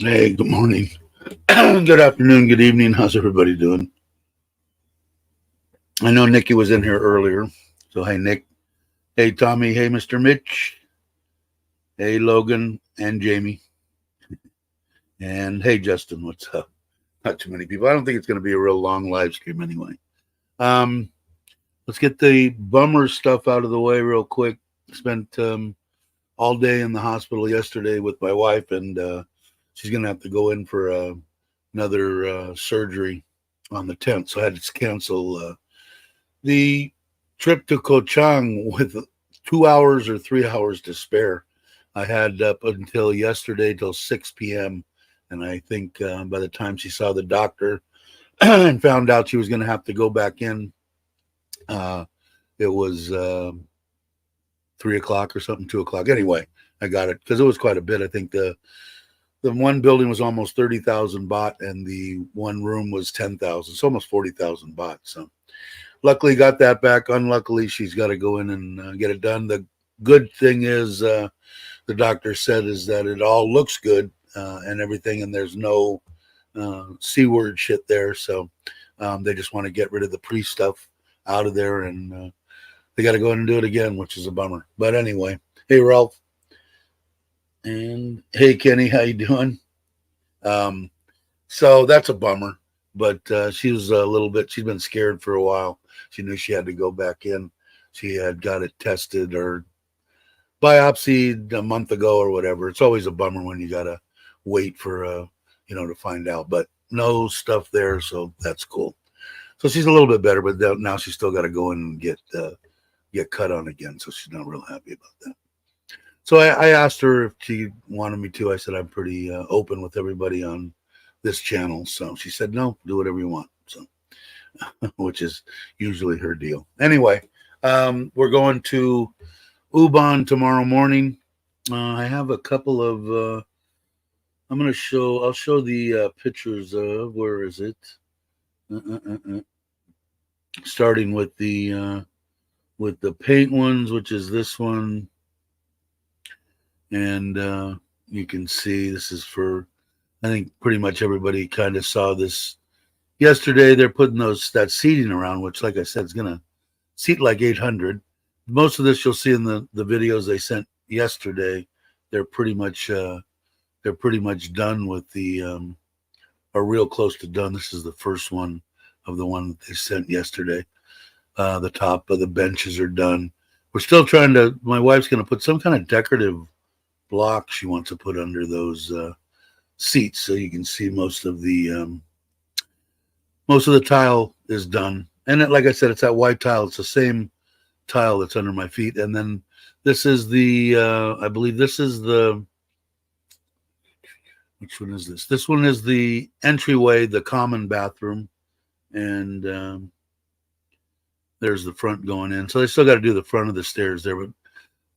Hey, good morning, good afternoon, good evening. How's everybody doing? I know Nikki was in here earlier. So, hey, Nick. Hey, Tommy. Hey, Mr. Mitch. Hey, Logan and Jamie. And hey, Justin. What's up? Not too many people. I don't think it's going to be a real long live stream anyway. Let's get the bummer stuff out of the way real quick. Spent all day in the hospital yesterday with my wife, and she's going to have to go in for another surgery on the 10th. So I had to cancel the trip to Ko Chang with 2 hours or 3 hours to spare. I had up until yesterday till 6 p.m. And I think by the time she saw the doctor and found out she was going to have to go back in, it was 3 o'clock or something, 2 o'clock. Anyway, I got it because it was quite a bit. I think the one building was almost 30,000 baht and the one room was 10,000. So almost 40,000 baht. So luckily got that back. Unluckily, she's got to go in and get it done. The good thing is the doctor said is that it all looks good and everything, and there's no C word shit there. So they just want to get rid of the pre stuff out of there, and they got to go in and do it again, which is a bummer. But anyway, hey, Ralph. And hey, Kenny, how you doing? So that's a bummer, but she was a little bit, she's been scared for a while. She knew she had to go back in. She had got it tested or biopsied a month ago or whatever. It's always a bummer when you got to wait for, to find out, but no stuff there. So that's cool. So she's a little bit better, but now she's still got to go in and get cut on again. So she's not real happy about that. So I asked her if she wanted me to. I said, I'm pretty open with everybody on this channel. So she said, no, do whatever you want. So, which is usually her deal. Anyway, we're going to Ubon tomorrow morning. I have a couple of, I'll show the pictures of, where is it? Starting with the paint ones, which is this one. And you can see this is for, I think pretty much everybody kind of saw this yesterday. They're putting that seating around, which, like I said, is going to seat like 800. Most of this you'll see in the videos they sent yesterday. They're pretty much done with the, or real close to done. This is the first one of the one that they sent yesterday. The top of the benches are done. We're still trying to, my wife's going to put some kind of decorative block she wants to put under those seats, so you can see most of the tile is done. And like I said, it's that white tile. It's the same tile that's under my feet. And then this is the I believe this is the, which one is this? This one is the entryway, the common bathroom, and there's the front going in. So they still got to do the front of the stairs there, but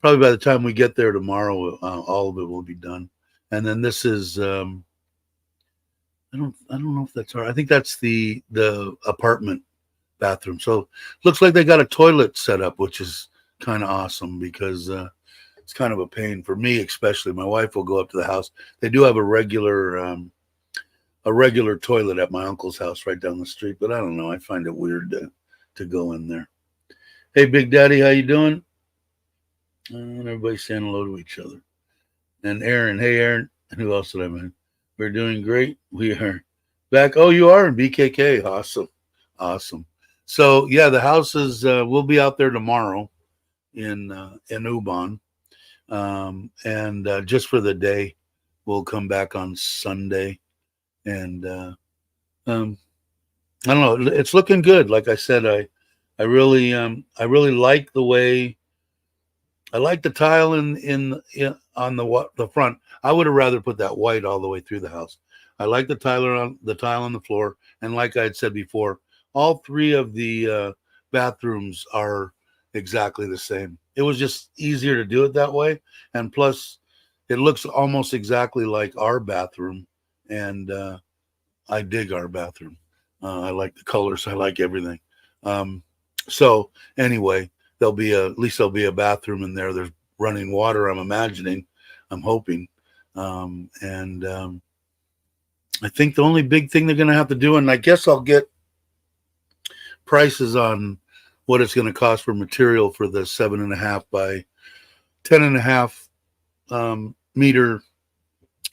probably by the time we get there tomorrow, all of it will be done. And then this is, I don't know if that's I think that's the apartment bathroom. So looks like they got a toilet set up, which is kind of awesome because it's kind of a pain for me, especially. My wife will go up to the house. They do have a regular regular toilet at my uncle's house right down the street, but I don't know. I find it weird to go in there. Hey, Big Daddy, how you doing? And everybody's saying hello to each other. And Aaron, hey Aaron, and who else did I mean? We're doing great. We are back. Oh, you are in BKK. Awesome, awesome. So yeah, the house is. We'll be out there tomorrow in Ubon, and just for the day. We'll come back on Sunday, and I don't know. It's looking good. Like I said, I really like the way. I like the tile in on the front. I would have rather put that white all the way through the house. I like the tile on the floor, and like I had said before, all three of the bathrooms are exactly the same. It was just easier to do it that way, and plus, it looks almost exactly like our bathroom, and I dig our bathroom. I like the colors. I like everything. So anyway, at least there'll be a bathroom in there. There's running water. I'm imagining. I'm hoping. And I think the only big thing they're going to have to do, and I guess I'll get prices on what it's going to cost for material for the 7.5 by 10.5 meter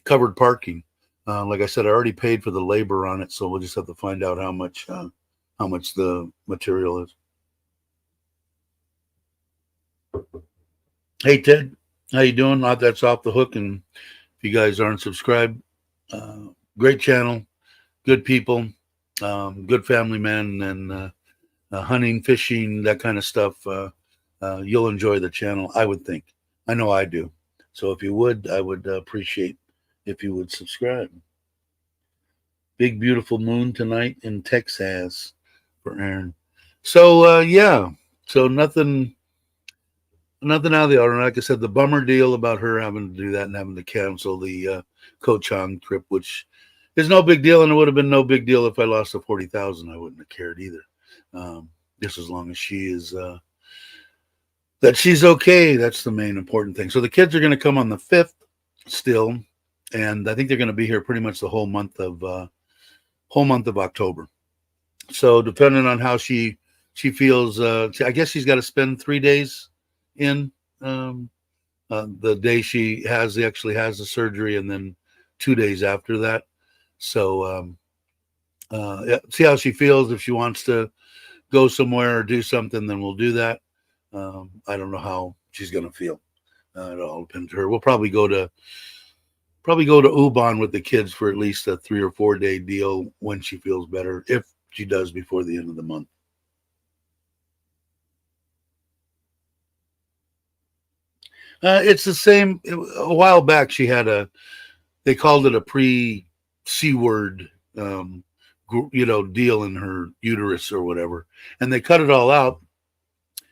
covered parking. Like I said, I already paid for the labor on it, so we'll just have to find out how much the material is. Hey Ted, how you doing? That's off the hook, and if you guys aren't subscribed, great channel, good people, good family man, and hunting, fishing, that kind of stuff. You'll enjoy the channel, I would think. I know I do. So if you would, I would appreciate if you would subscribe. Big beautiful moon tonight in Texas for Aaron. So yeah, so nothing out of the ordinary. Like I said, the bummer deal about her having to do that and having to cancel the Ko Chang trip, which is no big deal, and it would have been no big deal if I lost the 40,000. I wouldn't have cared either. Just as long as she is that she's okay. That's the main important thing. So the kids are going to come on the 5th still, and I think they're going to be here pretty much the whole month of October. So depending on how she feels, I guess she's got to spend 3 days in the day she actually has the surgery, and then 2 days after that. So see how she feels. If she wants to go somewhere or do something, then we'll do that. I don't know how she's going to feel. It all depends on her. We'll probably go to Ubon with the kids for at least a 3 or 4 day deal when she feels better, if she does before the end of the month. It's the same. A while back, she had they called it a pre-C word, deal in her uterus or whatever. And they cut it all out.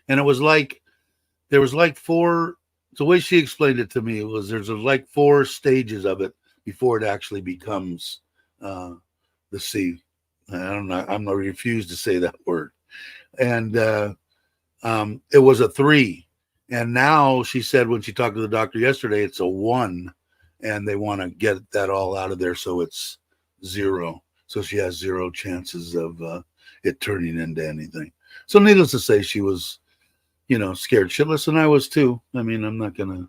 And it was like, there was like 4, the way she explained it to me, there's like 4 stages of it before it actually becomes the C. I'm not refused to say that word. And it was a 3. And now she said when she talked to the doctor yesterday, it's a 1, and they want to get that all out of there, so it's 0. So she has 0 chances of it turning into anything. So needless to say, she was, scared shitless, and I was too. I mean, I'm not gonna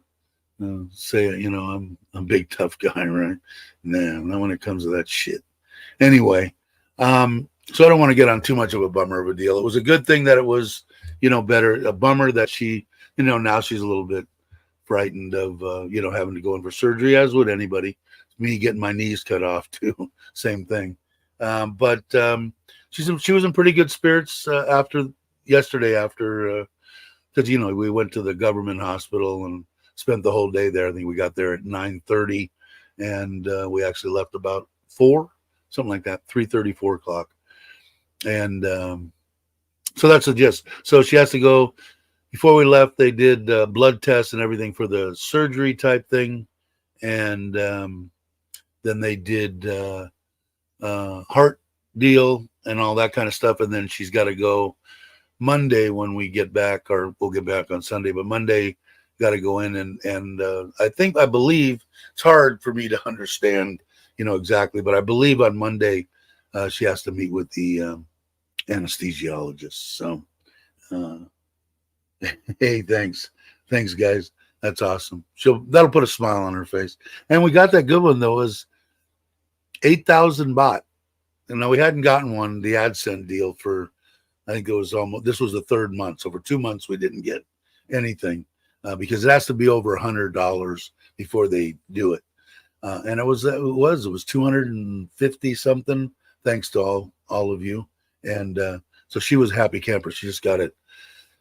say, I'm a big tough guy, right? Nah, not when it comes to that shit. Anyway, so I don't want to get on too much of a bummer of a deal. It was a good thing that it was, better. A bummer that she. Now she's a little bit frightened of, having to go in for surgery, as would anybody. Me getting my knees cut off too, same thing. But she was in pretty good spirits after yesterday. Because we went to the government hospital and spent the whole day there. I think we got there at 9:30, and we actually left about 4, something like that, 3:30, 4 o'clock. And so that's the gist. So she has to go. Before we left, they did blood tests and everything for the surgery type thing. And then they did heart deal and all that kind of stuff. And then she's got to go Monday when we get back, or we'll get back on Sunday. But Monday, got to go in and I believe it's hard for me to understand exactly, but I believe on Monday she has to meet with the anesthesiologist. So, uh, hey, thanks, guys. That's awesome. That'll put a smile on her face. And we got that good one though. It was 8,000 baht. And now we hadn't gotten one, the AdSense deal for, I think it was this was the third month. So for 2 months, we didn't get anything because it has to be over $100 before they do it. And it was 250 something, thanks to all of you. And so she was a happy camper. She just got it,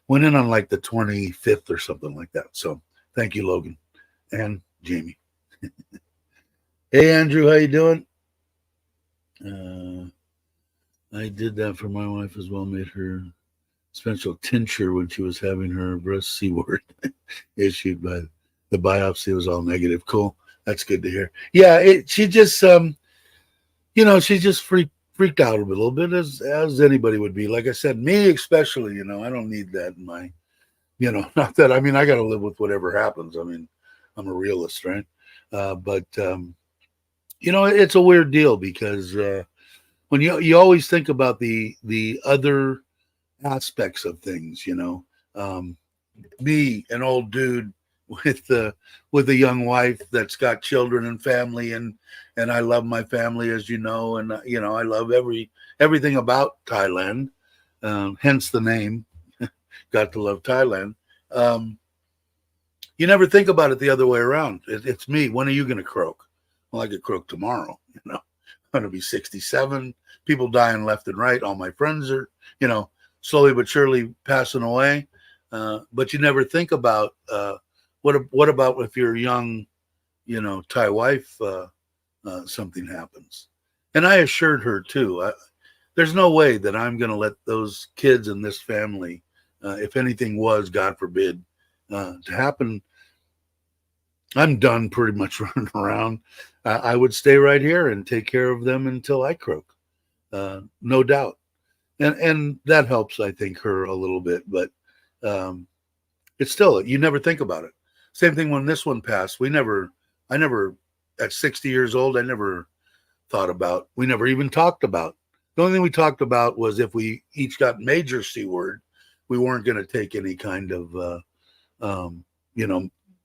went in on like the 25th or something like that. So thank you, Logan and Jamie. Hey, Andrew, how you doing? I did that for my wife as well, made her special tincture when she was having her breast C word issued by the biopsy. Was all negative. Cool. That's good to hear. Yeah, she just she just freaked out a little bit as anybody would be. Like I said, me especially, I don't need that in my, not that, I got to live with whatever happens. I'm a realist, right? But it's a weird deal because when you always think about the other aspects of things, me, an old dude with a young wife that's got children and family, and I love my family, as you know, and I love everything about Thailand, hence the name, Got to Love Thailand. You never think about it the other way around. It's me. When are you going to croak? Well, I could croak tomorrow. I'm going to be 67. People dying left and right. All my friends are, slowly but surely passing away. But you never think about what about if you're young, Thai wife, something happens. And I assured her too, there's no way that I'm going to let those kids and this family, if anything was, God forbid, to happen, I'm done pretty much running around. I would stay right here and take care of them until I croak, no doubt. And that helps, I think, her a little bit. But it's still, you never think about it. Same thing when this one passed. I never, at 60 years old, I never thought about, we never even talked about. The only thing we talked about was if we each got major C word, we weren't going to take any kind of,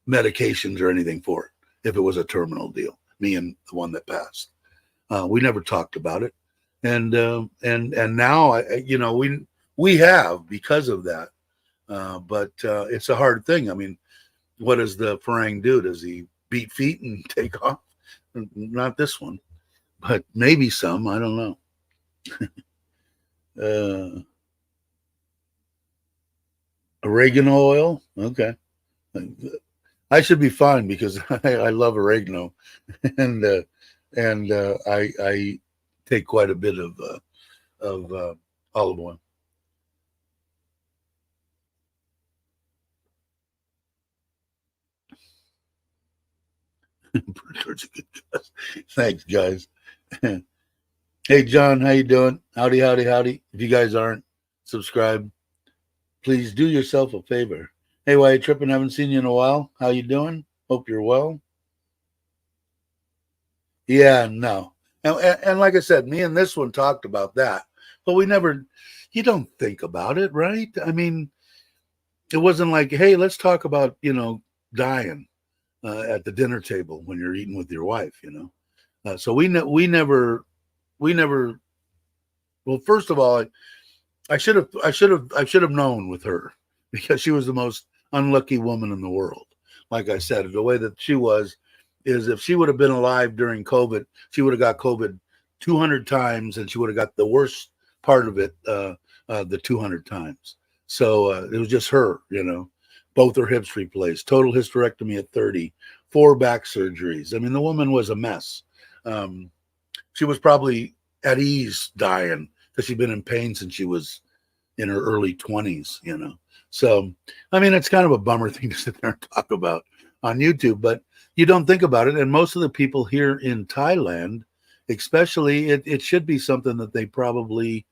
medications or anything for it. If it was a terminal deal, me and the one that passed, we never talked about it. And now, we have because of that. But it's a hard thing. What does the Farang do? Does he beat feet and take off? Not this one, but maybe some. I don't know. Oregano oil. Okay. I should be fine because I love oregano, and I take quite a bit of olive oil. Thanks, guys. Hey, John, how you doing? Howdy, howdy, howdy. If you guys aren't subscribed, please do yourself a favor. Hey, why you tripping? Haven't seen you in a while. How you doing? Hope you're well. Yeah, no. And like I said, me and this one talked about that, but you don't think about it, right? It wasn't like, hey, let's talk about, dying at the dinner table when you're eating with your wife, So we never, well, first of all, I should have known with her because she was the most unlucky woman in the world. Like I said, the way that she was is if she would have been alive during COVID, she would have got COVID 200 times and she would have got the worst part of it the 200 times. So it was just her, both her hips replaced, total hysterectomy at 30, 4 back surgeries. The woman was a mess. She was probably at ease dying because she'd been in pain since she was in her early 20s, So, it's kind of a bummer thing to sit there and talk about on YouTube, but you don't think about it. And most of the people here in Thailand, especially, it should be something that they probably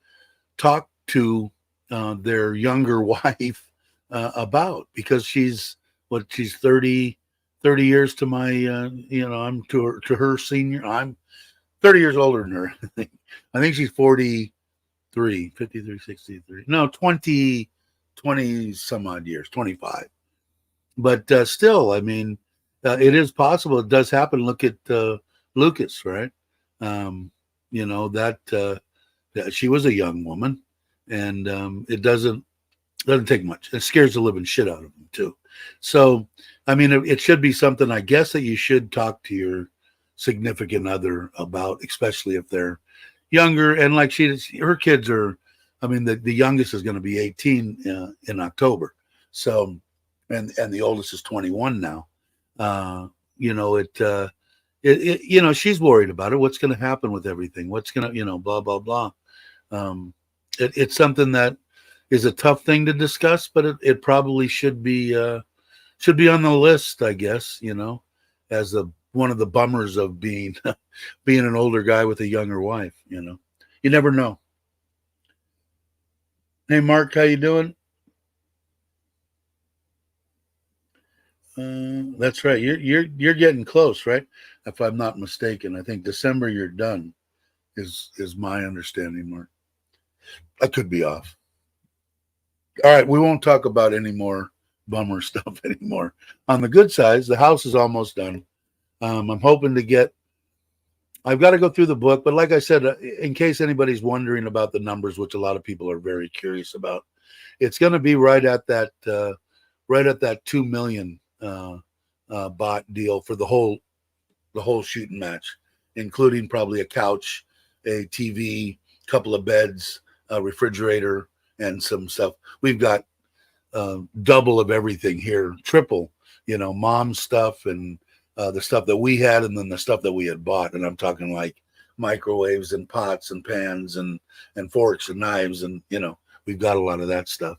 talk to their younger wife about because she's 30, 30 years to my, I'm to her senior. I'm 30 years older than her. I think she's 43, 53, 63. No, 20 some odd years, 25. But still, I mean, it is possible. It does happen. Look at Lucas, right? Um, that she was a young woman, and it doesn't take much. It scares the living shit out of them too. So, I mean, it should be something, I guess, that you should talk to your significant other about, especially if they're younger. And like her kids are, I mean, the youngest is going to be 18 in October. So, and the oldest is 21 now. She's worried about it. What's going to happen with everything? What's going to, blah, blah, blah. It's something that is a tough thing to discuss, but it probably should be on the list, I guess, as one of the bummers of being being an older guy with a younger wife. You never know. Hey, Mark, how you doing? That's right. You're getting close, right? If I'm not mistaken, I think December you're done. Is my understanding, Mark. I could be off. All right, we won't talk about any more bummer stuff anymore. On the good side, the house is almost done. I'm hoping to get. I've got to go through the book, but like I said, in case anybody's wondering about the numbers, which a lot of people are very curious about, it's going to be right at that 2 million bot deal for the whole shooting match, including probably a couch, a TV, couple of beds, a refrigerator, and some stuff. We've got double of everything here, triple, mom's stuff and the stuff that we had, and then the stuff that we had bought. And I'm talking like microwaves and pots and pans and forks and knives, and we've got a lot of that stuff.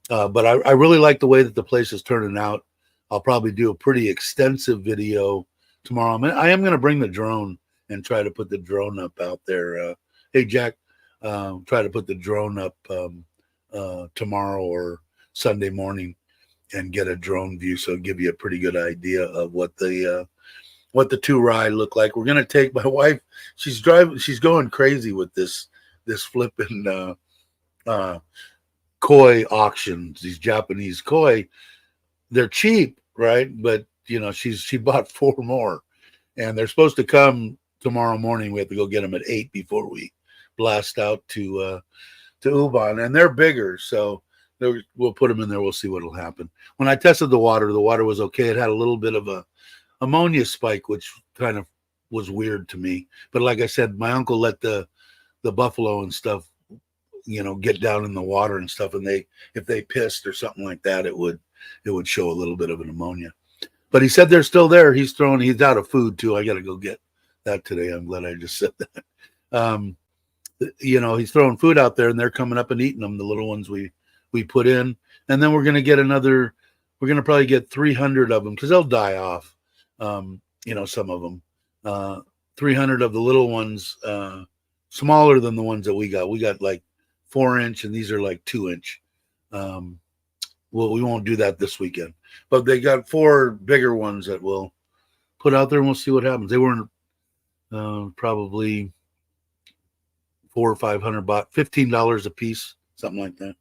But I really like the way that the place is turning out. I'll probably do a pretty extensive video tomorrow. I am going to bring the drone and try to put the drone up out there. Hey, Jack, try to put the drone up tomorrow or Sunday morning and get a drone view, so it'll give you a pretty good idea of what the two ride look like. We're gonna take my wife. She's going crazy with this flipping koi auctions. These Japanese koi, they're cheap, right? But she bought 4 more, and they're supposed to come tomorrow morning. We have to go get them at 8 before we blast out to Ubon, and they're bigger, so we'll put them in there. We'll see what'll happen. When I tested the water was okay. It had a little bit of a ammonia spike, which kind of was weird to me. But like I said, my uncle let the buffalo and stuff, get down in the water and stuff, and if they pissed or something like that, it would show a little bit of an ammonia. But he said they're still there. He's out of food too. I got to go get that today. I'm glad I just said that. He's throwing food out there, and they're coming up and eating them, the little ones we put in. And then we're going to probably get 300 of them, because they'll die off, some of them. 300 of the little ones, smaller than the ones that we got. We got like 4-inch, and these are like 2-inch. Well, we won't do that this weekend. But they got 4 bigger ones that we'll put out there, and we'll see what happens. They weren't probably $400 or $500 baht, $15 a piece, something like that.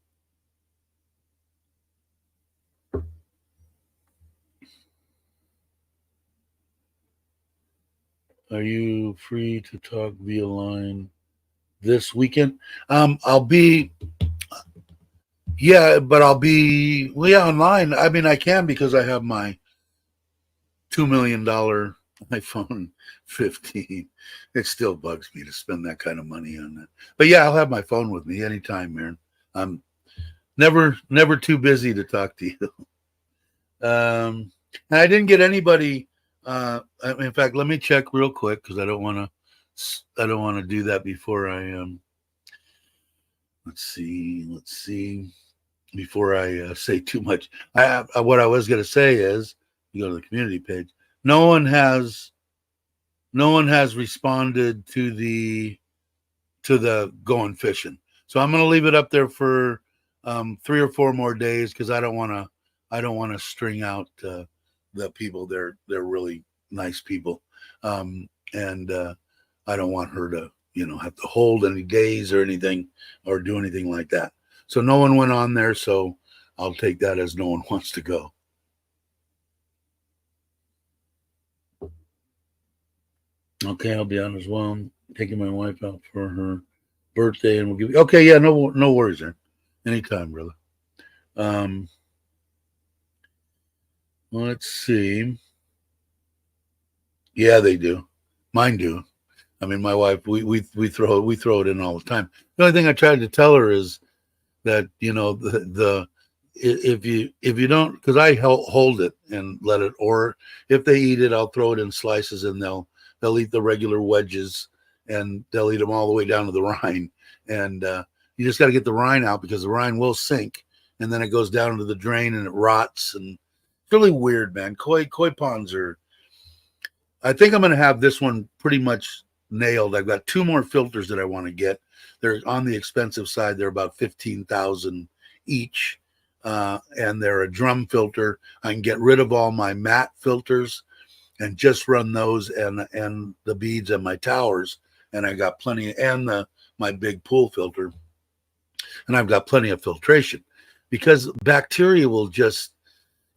Are you free to talk via line this weekend? I'll be, but I'll be online. I mean, I can, because I have my $2 million iPhone 15. It still bugs me to spend that kind of money on that. But yeah, I'll have my phone with me anytime, man. I'm never too busy to talk to you. And I didn't get anybody. In fact, let me check real quick, because I don't want to do that before I let's see before I say too much. What I was going to say is, you go to the community page. No one has responded to the going fishing. So I'm going to leave it up there for 3 or 4 more days, because I don't want to string out the people. They're really nice people, and I don't want her to have to hold any days or anything or do anything like that. So no one went on there. So I'll take that as no one wants to go. Okay, I'll be on as well. I'm taking my wife out for her birthday, and we'll give you. Okay, yeah, no worries there. Anytime, brother. Um, let's see. Yeah, they do. Mine do. I mean, my wife, we throw it in all the time. The only thing I tried to tell her is that the if you don't, because I hold it and let it, or if they eat it, I'll throw it in slices and they'll eat the regular wedges and they'll eat them all the way down to the rind. And you just got to get the rind out because the rind will sink and then it goes down into the drain and it rots, and it's really weird, man. Koi ponds are. I think I'm going to have this one pretty much nailed. I've got 2 more filters that I want to get. They're on the expensive side. They're about 15,000 each, and they're a drum filter. I can get rid of all my matte filters and just run those and the beads and my towers. And I got plenty, and my big pool filter, and I've got plenty of filtration because bacteria will just.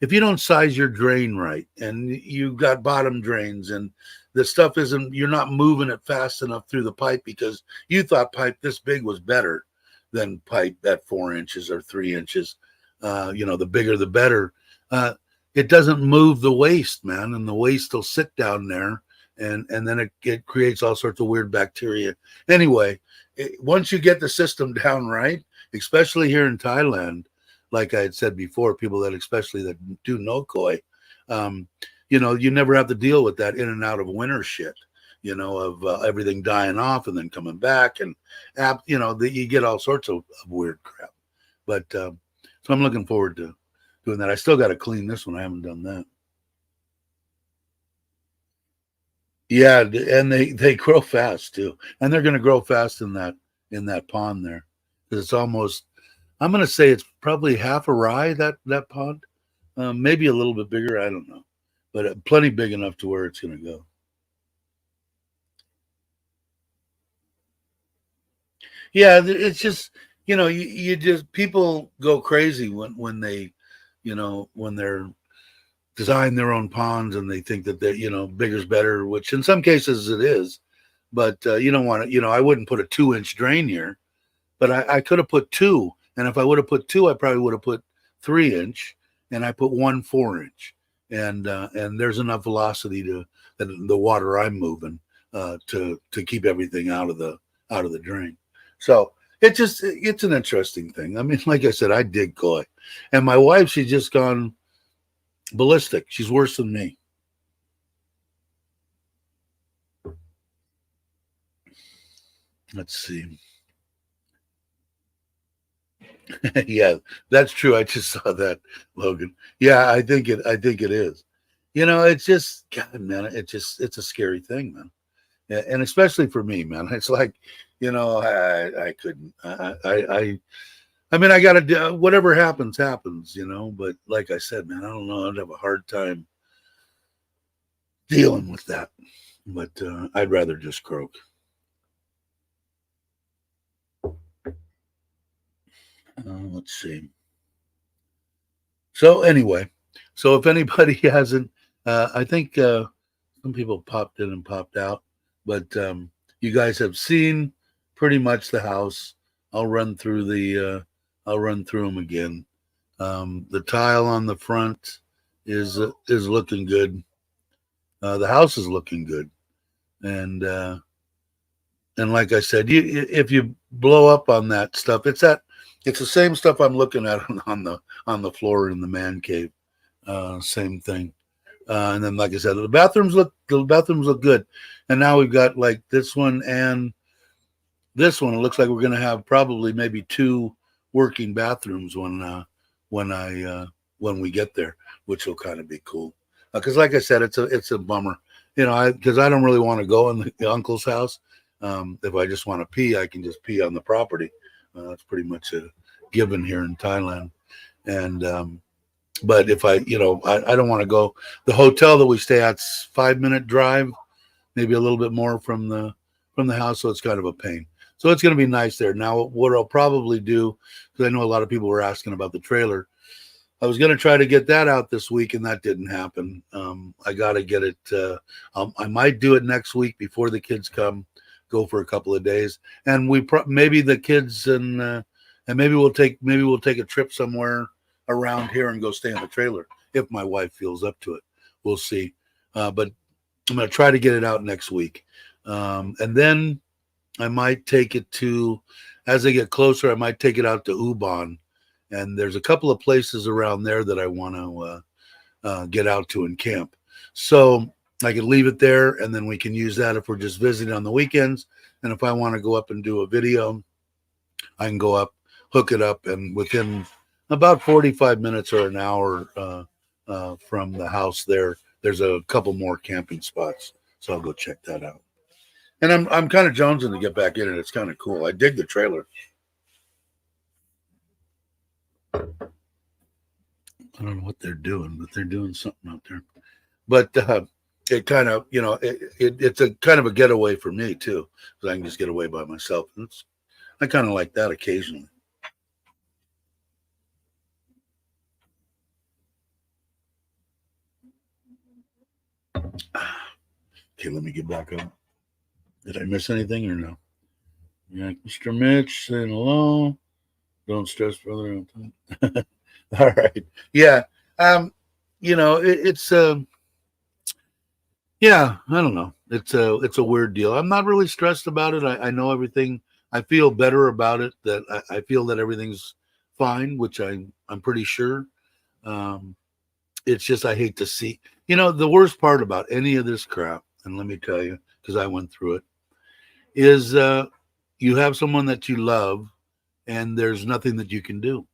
If you don't size your drain right and you've got bottom drains and the stuff you're not moving it fast enough through the pipe because you thought pipe this big was better than pipe at 4 inches or 3 inches. The bigger, the better. It doesn't move the waste, man. And the waste will sit down there and then it creates all sorts of weird bacteria. Anyway, once you get the system down right, especially here in Thailand, like I had said before, people that especially that do no koi, you never have to deal with that in and out of winter shit, of everything dying off and then coming back, and you get all sorts of weird crap. But so I'm looking forward to doing that. I still got to clean this one. I haven't done that. Yeah, and they grow fast too, and they're going to grow fast in that pond there because it's almost. I'm going to say it's probably half a rye, that pond, maybe a little bit bigger. I don't know, but plenty big enough to where it's going to go. Yeah, it's just you just people go crazy when they, when they're design their own ponds and they think that bigger's better, which in some cases it is, but you don't want to. I wouldn't put a 2-inch drain here. But I could have put 2, and if I would have put 2, I probably would have put 3-inch, and I put 1 4-inch, and there's enough velocity to the water I'm moving to keep everything out of the drain. So it's an interesting thing. I mean, like I said, I dig koi, and my wife, she's just gone ballistic. She's worse than me. Let's see. Yeah, that's true. I just saw that, Logan. Yeah, I think it is. It's just God, man. It's a scary thing, man. And especially for me, man. It's like, I couldn't. I mean, I got to do whatever happens, happens. But like I said, man, I don't know. I'd have a hard time dealing with that. But I'd rather just croak. Let's see. So anyway, so if anybody hasn't, I think some people popped in and popped out, but you guys have seen pretty much the house. I'll run through I'll run through them again. The tile on the front is looking good. The house is looking good, and like I said, if you blow up on that stuff, it's the same stuff I'm looking at on the floor in the man cave. Same thing. And then, like I said, the bathrooms look good. And now we've got like this one and this one. It looks like we're going to have probably maybe 2 working bathrooms when we get there, which will kind of be cool. Because, like I said, it's a bummer, because I don't really want to go in the uncle's house. If I just want to pee, I can just pee on the property. That's pretty much a given here in Thailand, and But if I, I don't want to go. The hotel that we stay at's 5 minute drive, maybe a little bit more from the house, so it's kind of a pain. So it's going to be nice there. Now, what I'll probably do, because I know a lot of people were asking about the trailer, I was going to try to get that out this week, and that didn't happen. I got to get it. I might do it next week before the kids come, go for a couple of days, and maybe the kids and maybe we'll take a trip somewhere around here and go stay in the trailer if my wife feels up to it. We'll see. But I'm going to try to get it out next week, and then I might take it to, as I get closer, I might take it out to Ubon. And there's a couple of places around there that I want to get out to and camp. So I could leave it there, and then we can use that if we're just visiting on the weekends. And if I want to go up and do a video, I can go up, hook it up, and within about 45 minutes or an hour from the house there's a couple more camping spots. So I'll go check that out. And I'm kind of jonesing to get back in it. It's kind of cool. I dig the trailer. I don't know what they're doing, but they're doing something out there. But it kind of, it's a kind of a getaway for me too, because I can just get away by myself. I kind of like that occasionally. Okay, let me get back up. Did I miss anything or no? Yeah, Mr. Mitch saying hello. Don't stress, brother. All right. Yeah. It's yeah, I don't know. It's a weird deal. I'm not really stressed about it. I know everything. I feel better about it. That I feel that everything's fine, which I'm pretty sure. It's just I hate to see. The worst part about any of this crap, and let me tell you, because I went through it, is you have someone that you love, and there's nothing that you can do.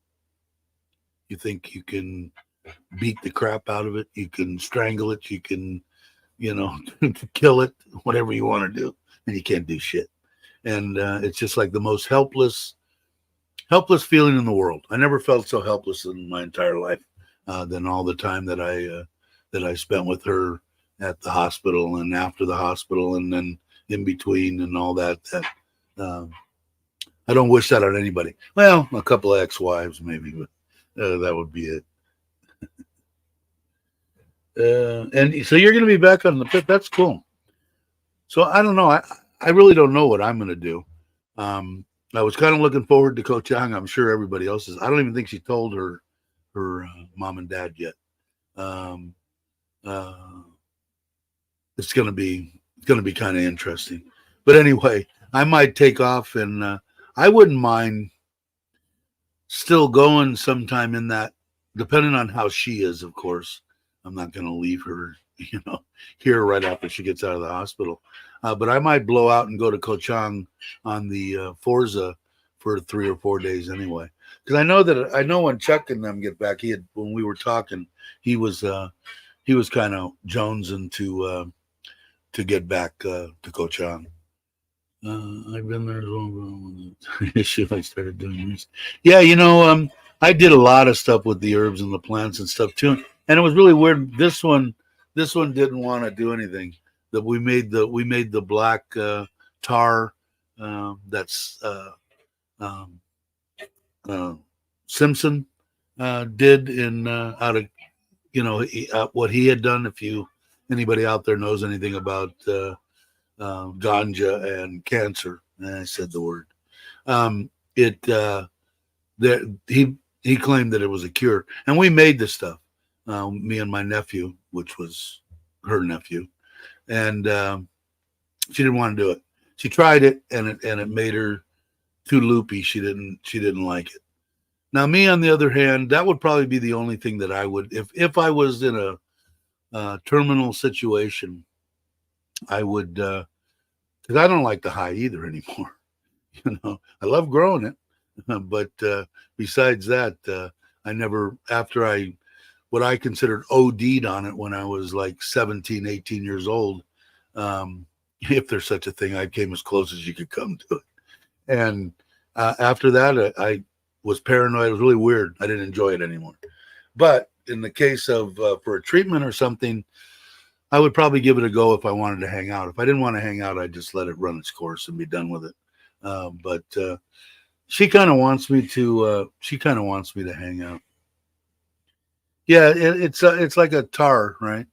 You think you can beat the crap out of it. You can strangle it. You can, kill it, whatever you want to do, and you can't do shit. And it's just like the most helpless feeling in the world. I never felt so helpless in my entire life than all the time that I spent with her at the hospital and after the hospital and then in between and all that. I don't wish that on anybody. Well, a couple of ex-wives maybe, but that would be it. And so you're going to be back on the pit. That's cool. So I don't know. I really don't know what I'm going to do. I was kind of looking forward to Ko Chang. I'm sure everybody else is. I don't even think she told her mom and dad yet. It's going to be kind of interesting. But anyway, I might take off, and I wouldn't mind still going sometime in that, depending on how she is, of course. I'm not going to leave her, here right after she gets out of the hospital. But I might blow out and go to Ko Chang on the Forza for 3 or 4 days anyway. Because I know when Chuck and them get back, when we were talking, he was kind of jonesing to get back to Ko Chang. I've been there as well. Shit, I started doing this. Yeah, I did a lot of stuff with the herbs and the plants and stuff too. And it was really weird. This one didn't want to do anything. That we made the black tar that's Simpson did in out of what he had done. If anybody out there knows anything about ganja and cancer, I said the word. He claimed that it was a cure, and we made this stuff. Me and my nephew, which was her nephew, and she didn't want to do it. She tried it, and it made her too loopy. She didn't like it. Now, me on the other hand, that would probably be the only thing that I would, if I was in a terminal situation, I would, because I don't like the high either anymore. I love growing it, but besides that, I never, after what I considered OD'd on it when I was like 17, 18 years old. If there's such a thing, I came as close as you could come to it. And after that, I was paranoid. It was really weird. I didn't enjoy it anymore. But in the case of for a treatment or something, I would probably give it a go if I wanted to hang out. If I didn't want to hang out, I'd just let it run its course and be done with it. But she kind of wants me to. She kind of wants me to hang out. Yeah, it's like a tar, right?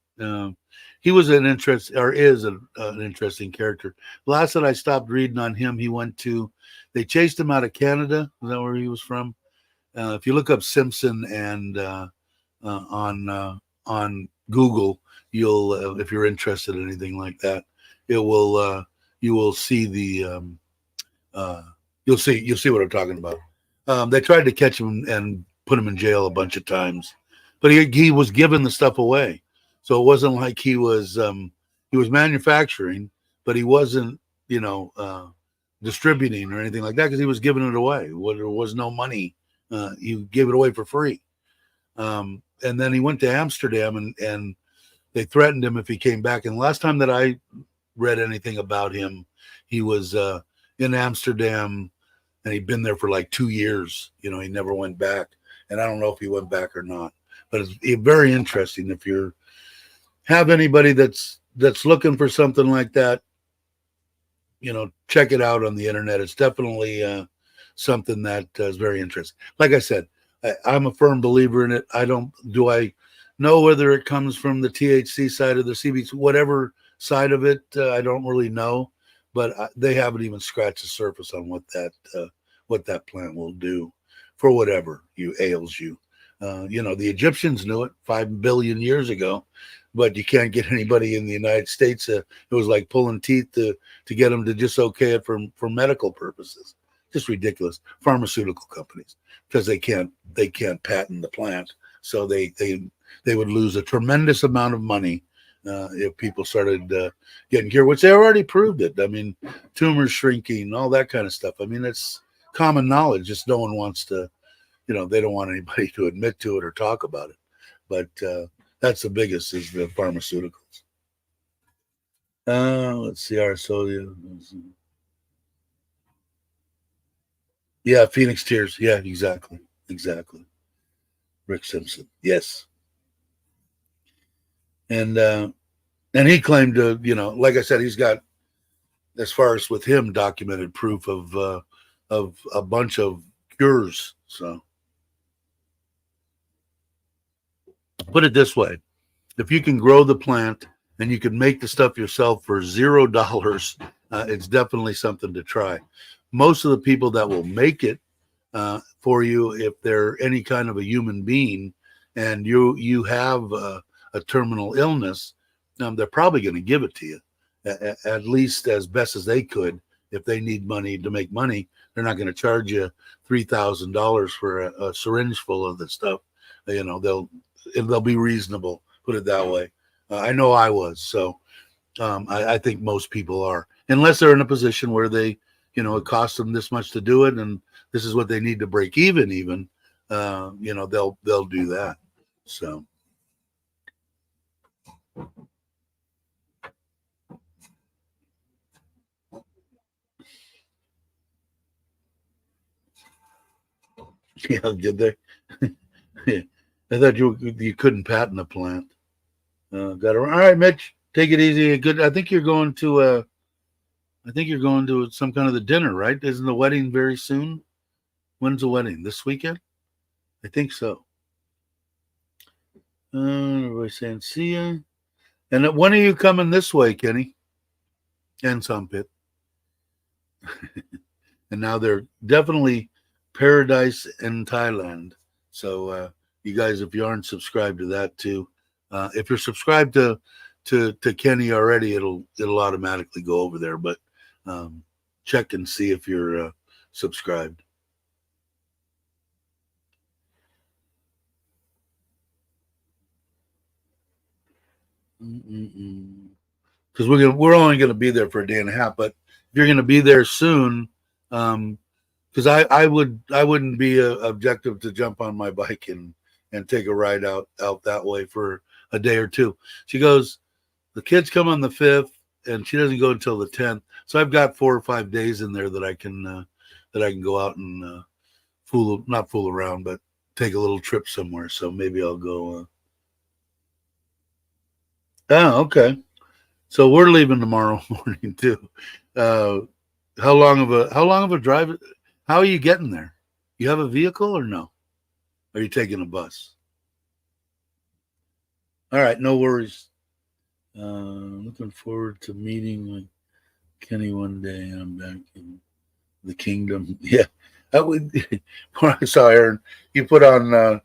He was an interest or is an interesting character. Last that I stopped reading on him, he went to. They chased him out of Canada. Is that where he was from? If you look up Simpson and on Google, you'll if you're interested in anything like that, it will you will see the you'll see what I'm talking about. They tried to catch him and put him in jail a bunch of times, but he was giving the stuff away, so it wasn't like he was manufacturing, but he wasn't distributing or anything like that because he was giving it away. There was no money. He gave it away for free. And then he went to Amsterdam and they threatened him if he came back. And last time that I read anything about him, he was in Amsterdam and he'd been there for like 2 years. He never went back. And I don't know if he went back or not. But it's very interesting if you have anybody that's looking for something like that. Check it out on the internet. It's definitely something that is very interesting. Like I said, I'm a firm believer in it. I know whether it comes from the THC side of the CBD, whatever side of it, I don't really know, but they haven't even scratched the surface on what that plant will do for whatever ails you. The Egyptians knew it 5 billion years ago, but you can't get anybody in the United States. It was like pulling teeth to get them to just okay it for medical purposes. Just ridiculous. Pharmaceutical companies, because they can't patent the plant, so they would lose a tremendous amount of money if people started getting cured, which they already proved it. I mean, tumors shrinking, all that kind of stuff. I mean, it's common knowledge. Just no one wants to, they don't want anybody to admit to it or talk about it. But that's the biggest is the pharmaceuticals. Let's see, our sodium. Yeah, Phoenix Tears. Yeah, exactly. Rick Simpson. Yes. And he claimed to, like I said, he's got, as far as with him, documented proof of a bunch of cures. So put it this way: if you can grow the plant and you can make the stuff yourself for $0, it's definitely something to try. Most of the people that will make it for you, if they're any kind of a human being and you have a terminal illness, they're probably going to give it to you, at least as best as they could. If they need money to make money, they're not going to charge you $3,000 for a syringe full of the stuff. They'll be reasonable, put it that way. I know I was. So I think most people are, unless they're in a position where they, it costs them this much to do it, and this is what they need to break even, they'll do that. So. Yeah, did they? Yeah. I thought you couldn't patent a plant. Got it. All right, Mitch, take it easy. Good. I think you're going to some kind of the dinner, right? Isn't the wedding very soon? When's the wedding? This weekend? I think so. Everybody's saying see ya. And when are you coming this way, Kenny? And some pit. And now they're definitely paradise in Thailand. So you guys, if you aren't subscribed to that too, if you're subscribed to Kenny already, it'll automatically go over there. But check and see if you're subscribed. Because we're only gonna be there for a day and a half. But if you're gonna be there soon, because I wouldn't be objective to jump on my bike and take a ride out that way for a day or two. She goes, the kids come on the 5th, and she doesn't go until the 10th. So I've got 4 or 5 days in there that I can go out and not fool around, but take a little trip somewhere. So maybe I'll go. Oh, okay. So we're leaving tomorrow morning too. Uh, how long of a drive? How are you getting there? You have a vehicle or no? Are you taking a bus? All right, no worries. Looking forward to meeting with Kenny one day. I'm back in the kingdom. Yeah, I would. When I saw Aaron, you put on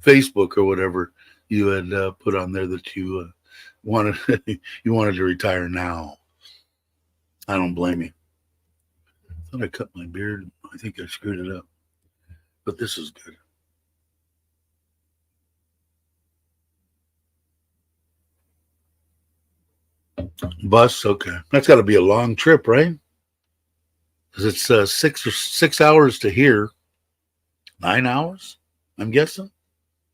Facebook or whatever, you had put on there that you wanted you wanted to retire now. I don't blame you. I thought I cut my beard. I think I screwed it up, but this is good. Bus, okay. That's got to be a long trip, right? Because it's 6 hours to here. 9 hours, I'm guessing.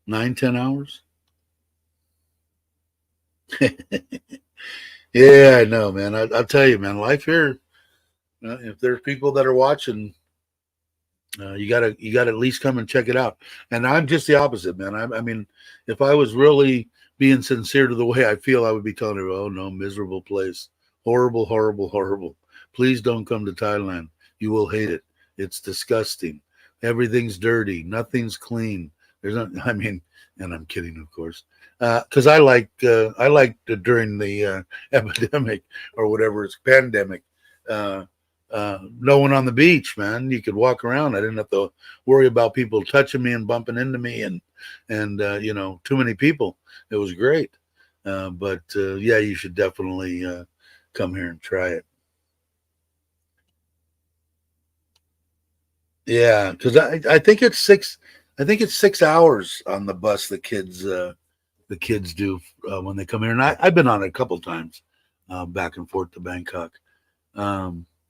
9, 10 hours. Yeah, I know, man. I'll tell you, man. Life here. If there's people that are watching, you gotta at least come and check it out. And I'm just the opposite, man. I mean, if I was really being sincere to the way I feel, I would be telling her, "Oh no, miserable place, horrible, horrible, horrible. Please don't come to Thailand. You will hate it. It's disgusting. Everything's dirty. Nothing's clean. There's not. I mean, and I'm kidding, of course, because I liked during the epidemic or whatever it's pandemic. Uh, no one on the beach, man. You could walk around. I didn't have to worry about people touching me and bumping into me, and too many people. It was great. But yeah, you should definitely come here and try it. Yeah, because I think it's six. I think it's 6 hours on the bus. The kids do when they come here, and I've been on it a couple times, back and forth to Bangkok.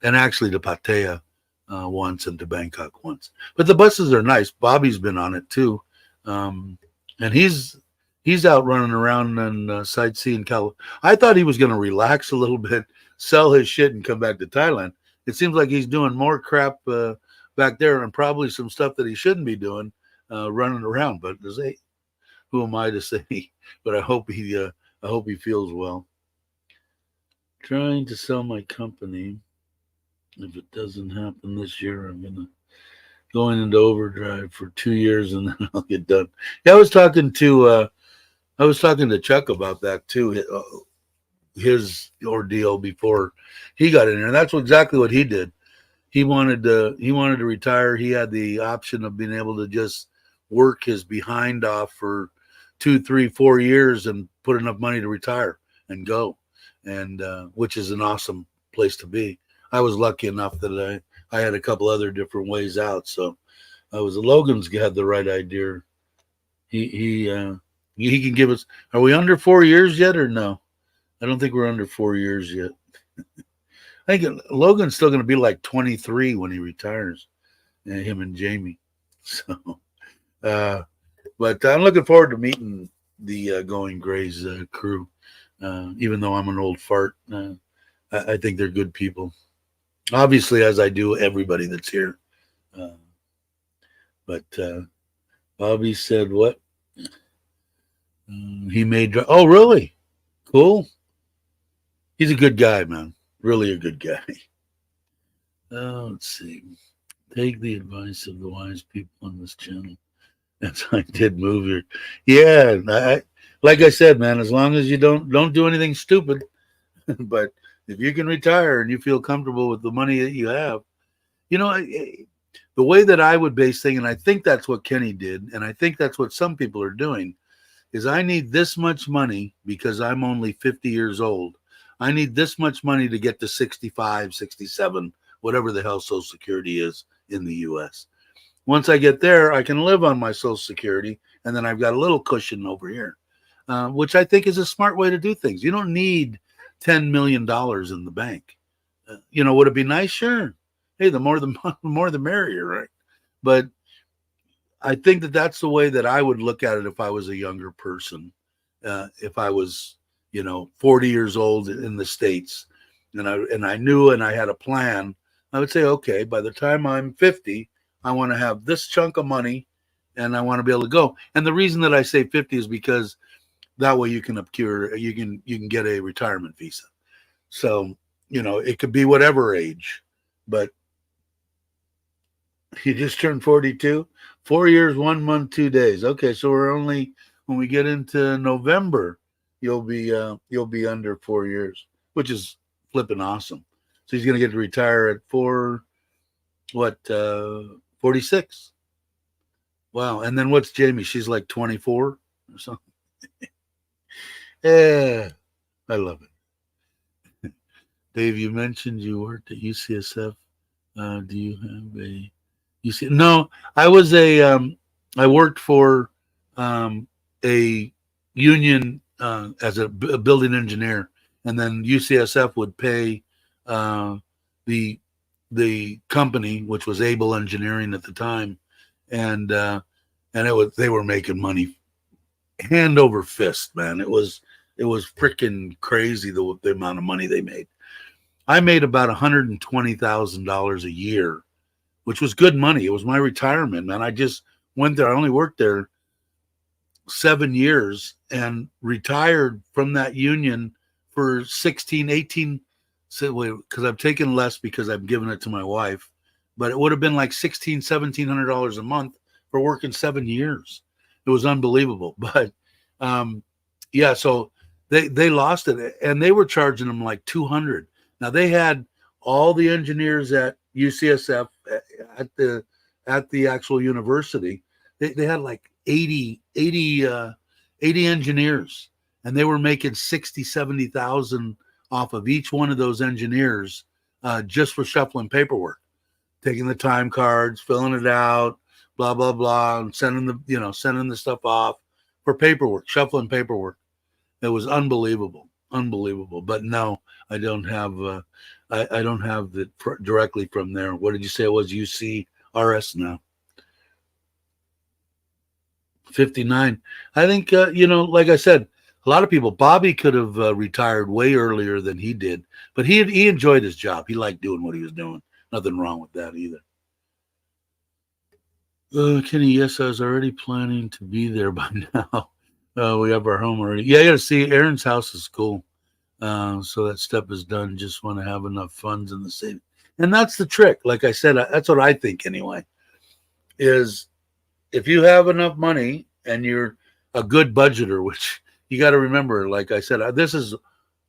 And actually to Pattaya once and to Bangkok once. But the buses are nice. Bobby's been on it too, and he's out running around and sightseeing. I thought he was going to relax a little bit, sell his shit, and come back to Thailand. It seems like he's doing more crap back there, and probably some stuff that he shouldn't be doing, running around. But who am I to say? But I hope he feels well. Trying to sell my company. If it doesn't happen this year, I'm gonna going into overdrive for 2 years and then I'll get done. Yeah, I was talking to Chuck about that too. His ordeal before he got in there, and that's exactly what he did. He wanted to retire. He had the option of being able to just work his behind off for 2, 3, 4 years and put enough money to retire and go, and which is an awesome place to be. I was lucky enough that I had a couple other different ways out. So I was Logan's had the right idea. He can give us. Are we under 4 years yet or no? I don't think we're under 4 years yet. I think Logan's still going to be like 23 when he retires. Him and Jamie. So, but I'm looking forward to meeting the Going Grays crew. Even though I'm an old fart, I think they're good people. Obviously, as I do everybody that's here. But Bobby said what? He made. Oh, really? Cool. He's a good guy, man. Really a good guy. Let's see. Take the advice of the wise people on this channel. That's how I did move here. Yeah, like I said, man. As long as you don't do anything stupid, but if you can retire and you feel comfortable with the money that you have, you know, the way that I would base things, and I think that's what Kenny did, and I think that's what some people are doing, is I need this much money because I'm only 50 years old. I need this much money to get to 65, 67, whatever the hell Social Security is in the U.S. Once I get there, I can live on my Social Security, and then I've got a little cushion over here, which I think is a smart way to do things. You don't need $10 million in the bank. Would it be nice? Sure. Hey, the more the merrier, right? But I think that that's the way that I would look at it if I was a younger person. If I was, 40 years old in the States, and I knew and I had a plan, I would say, okay, by the time I'm 50, I want to have this chunk of money, and I want to be able to go. And the reason that I say 50 is because that way you can get a retirement visa. So, it could be whatever age, but you just turned 42, 4 years, 1 month, 2 days. Okay. So when we get into November, you'll be under 4 years, which is flipping awesome. So he's going to get to retire at 46. Wow. And then what's Jamie? She's like 24 or something. Yeah. I love it. Dave, you mentioned you worked at UCSF. Do you have a UC? No, I worked for a union as a building engineer, and then UCSF would pay the company, which was Able Engineering at the time, and they were making money hand over fist, man. It was freaking crazy the amount of money they made. I made about $120,000 a year, which was good money. It was my retirement, man. I just went there. I only worked there 7 years and retired from that union for 16, 18. Because I've taken less because I've given it to my wife, but it would have been like $1,700 a month for working 7 years. It was unbelievable. But yeah, so they lost it, and they were charging them like 200. Now they had all the engineers at UCSF at the actual university. They had like 80 engineers, and they were making 70,000 off of each one of those engineers just for shuffling paperwork, taking the time cards, filling it out, blah blah blah, and sending the stuff off for paperwork, shuffling paperwork. It was unbelievable. But no, I don't have I don't have it directly from there. What did you say it was? UCRS now. 59. I think like I said, a lot of people. Bobby could have retired way earlier than he did, but he enjoyed his job. He liked doing what he was doing. Nothing wrong with that either. Kenny, yes, I was already planning to be there by now. We have our home already. Yeah, I got to see. Aaron's house is cool. So that step is done. Just want to have enough funds in the city. And that's the trick. Like I said, that's what I think anyway, is if you have enough money and you're a good budgeter, which you got to remember, like I said, this is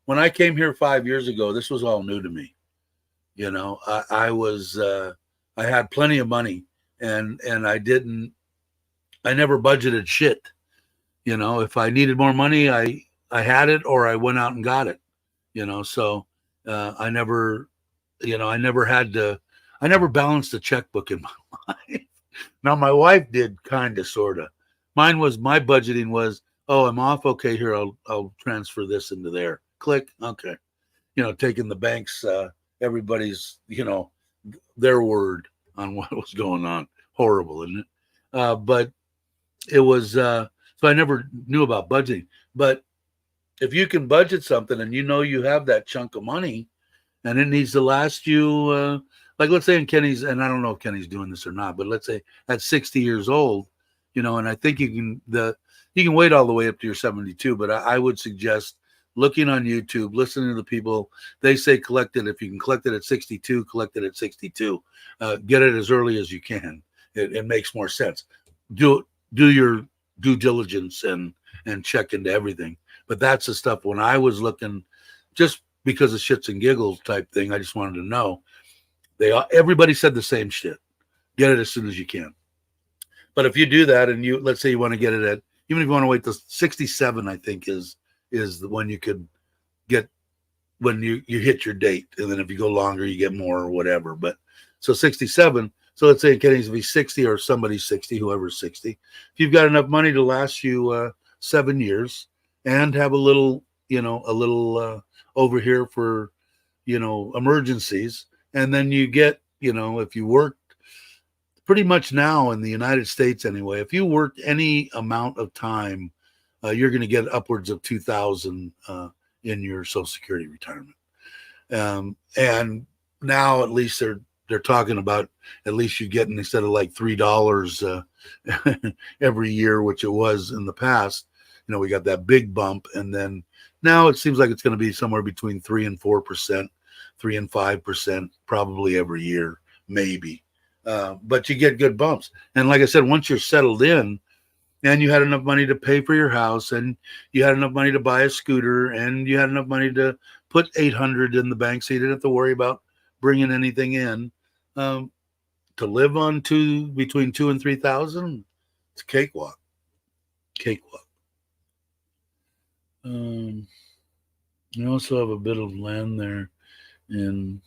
when I came here 5 years ago, this was all new to me. I had plenty of money, and I never budgeted shit. If I needed more money, I had it, or I went out and got it. So I never balanced a checkbook in my life. Now my wife did, kind of, sort of. My budgeting was, oh, I'm off. Okay, here, I'll transfer this into there. Click. Okay. Taking the banks, everybody's, their word on what was going on. Horrible, isn't it? But it was, so I never knew about budgeting. But if you can budget something and you have that chunk of money and it needs to last you, like let's say in Kenny's, and I don't know if Kenny's doing this or not, but let's say at 60 years old, and I think you can wait all the way up to your 72, but I would suggest looking on YouTube, listening to the people. They say collect it. If you can collect it at 62, collect it at 62. Get it as early as you can. It makes more sense. Do your due diligence and check into everything. But that's the stuff when I was looking, just because of shits and giggles type thing. I just wanted to know. Everybody said the same shit. Get it as soon as you can. But if you do that, and let's say you want to get it at, even if you want to wait till 67, I think is the one you could get when you hit your date. And then if you go longer, you get more or whatever. But so 67. So let's say it needs to be 60 or somebody's 60, whoever's 60. If you've got enough money to last you 7 years and have a little over here for, emergencies. And then you get, if you work pretty much now in the United States anyway, if you work any amount of time, you're going to get upwards of 2,000 in your Social Security retirement. And now at least they're talking about at least you getting, instead of like $3 every year, which it was in the past. We got that big bump, and then now it seems like it's going to be somewhere between 3% and 4%, 3% and 5%, probably every year, maybe. But you get good bumps, and like I said, once you're settled in, and you had enough money to pay for your house, and you had enough money to buy a scooter, and you had enough money to put 800 in the bank, so you didn't have to worry about bringing anything in. To live on between 2 and 3,000, it's a cakewalk. Cakewalk. You also have a bit of land there, and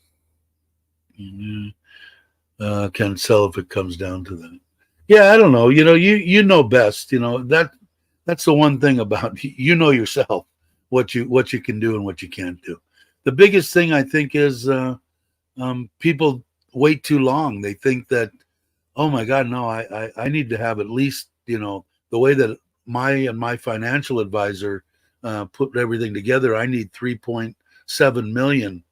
can sell if it comes down to that. Yeah, I don't know. You know best. That's the one thing about yourself, what you can do and what you can't do. The biggest thing I think is people wait too long. They think that, oh my God, no, I need to have at least, the way that my financial advisor put everything together. I need 3.7 million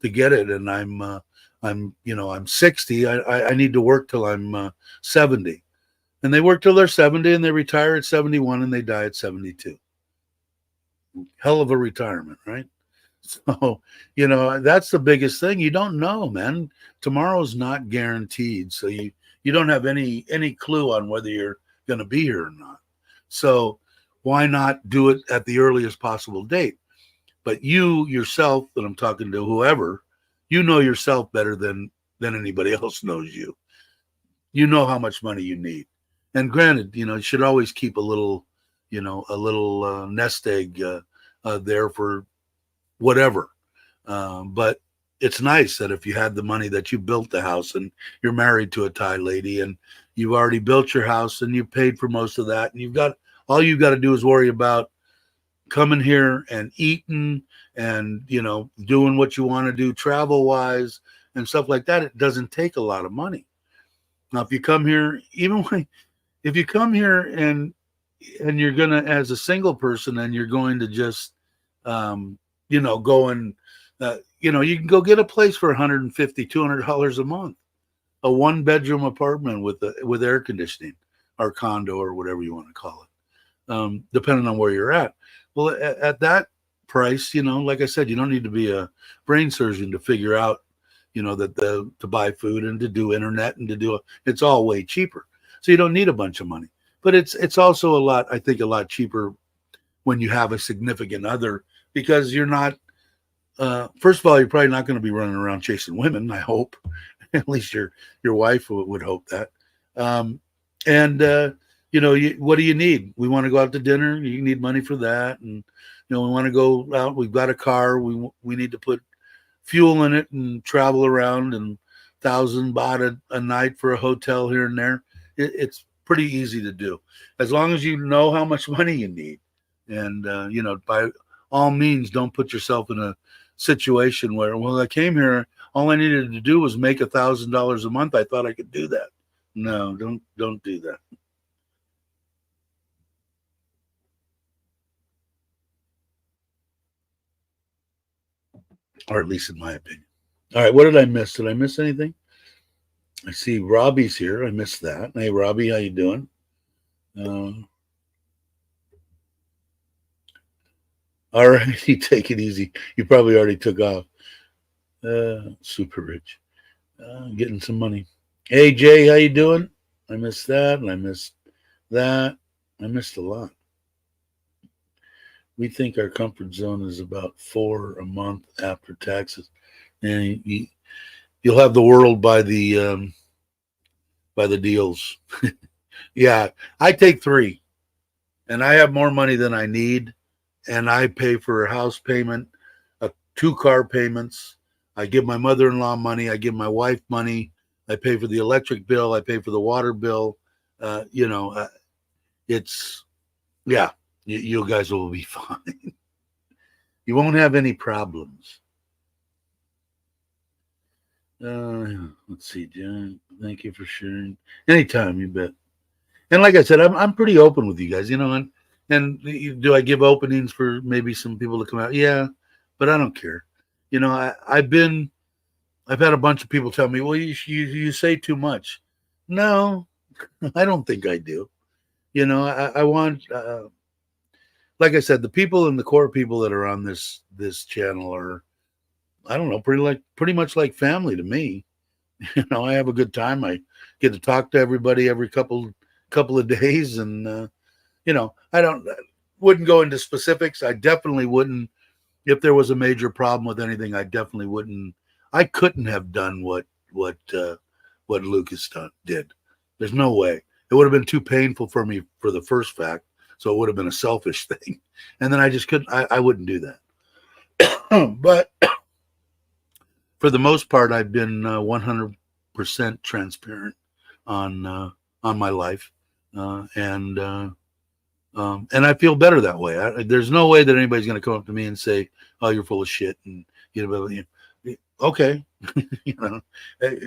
to get it, and I'm 60. I need to work till I'm 70. And they work till they're 70, and they retire at 71, and they die at 72. Hell of a retirement, right? So, that's the biggest thing. You don't know, man. Tomorrow's not guaranteed. So you don't have any clue on whether you're going to be here or not. So why not do it at the earliest possible date? But you yourself, that I'm talking to, whoever, you know yourself better than anybody else knows you. You know how much money you need. And granted, you should always keep a little nest egg there for whatever. But it's nice that if you had the money, that you built the house, and you're married to a Thai lady, and you've already built your house, and you paid for most of that, and all you've got to do is worry about coming here and eating and, doing what you want to do travel wise and stuff like that. It doesn't take a lot of money. Now, if you come here, if you come here and you're going to, as a single person, and you're going to just, go and, you can go get a place for $150, $200 a month, a 1-bedroom apartment with air conditioning, or condo, or whatever you want to call it, depending on where you're at. Well, at that price, like I said, you don't need to be a brain surgeon to figure out, that to buy food and to do internet and it's all way cheaper. So you don't need a bunch of money. But it's also a lot cheaper when you have a significant other, because you're not, first of all, you're probably not going to be running around chasing women, I hope. At least your wife would hope that. What do you need? We want to go out to dinner. You need money for that. And, we want to go out. We've got a car. We need to put fuel in it and travel around, and 1,000 baht a night for a hotel here and there. It's pretty easy to do, as long as you know how much money you need. And, by all means, don't put yourself in a situation where, well, I came here, all I needed to do was make $1,000 a month. I thought I could do that. No, don't do that. Or at least in my opinion. All right, what did I miss? Did I miss anything? I see Robbie's here. I missed that. Hey, Robbie, how you doing? All right, take it easy. You probably already took off. Super rich. Getting some money. Hey, Jay, how you doing? I missed that, and I missed that. I missed a lot. We think our comfort zone is about 4 a month after taxes, and you'll have the world by the deals. Yeah, I take 3, and I have more money than I need, and I pay for a house payment, 2 car payments. I give my mother-in-law money. I give my wife money. I pay for the electric bill. I pay for the water bill. It's, yeah. You guys will be fine. You won't have any problems. Let's see, John. Thank you for sharing. Anytime, you bet. And like I said, I'm pretty open with you guys, and do I give openings for maybe some people to come out? Yeah, but I don't care. I've been I've had a bunch of people tell me, well, you say too much. No, I don't think I do. I want, like I said, the people and the core people that are on this channel are, I don't know, pretty much like family to me. I have a good time. I get to talk to everybody every couple of days, and I wouldn't go into specifics. I definitely wouldn't. If there was a major problem with anything, I definitely wouldn't. I couldn't have done what Lucas did. There's no way. It would have been too painful for me for the first fact, so it would have been a selfish thing. And then I just couldn't. I wouldn't do that. But for the most part, I've been 100% transparent on my life, and I feel better that way. There's no way that anybody's going to come up to me and say, "Oh, you're full of shit," and okay,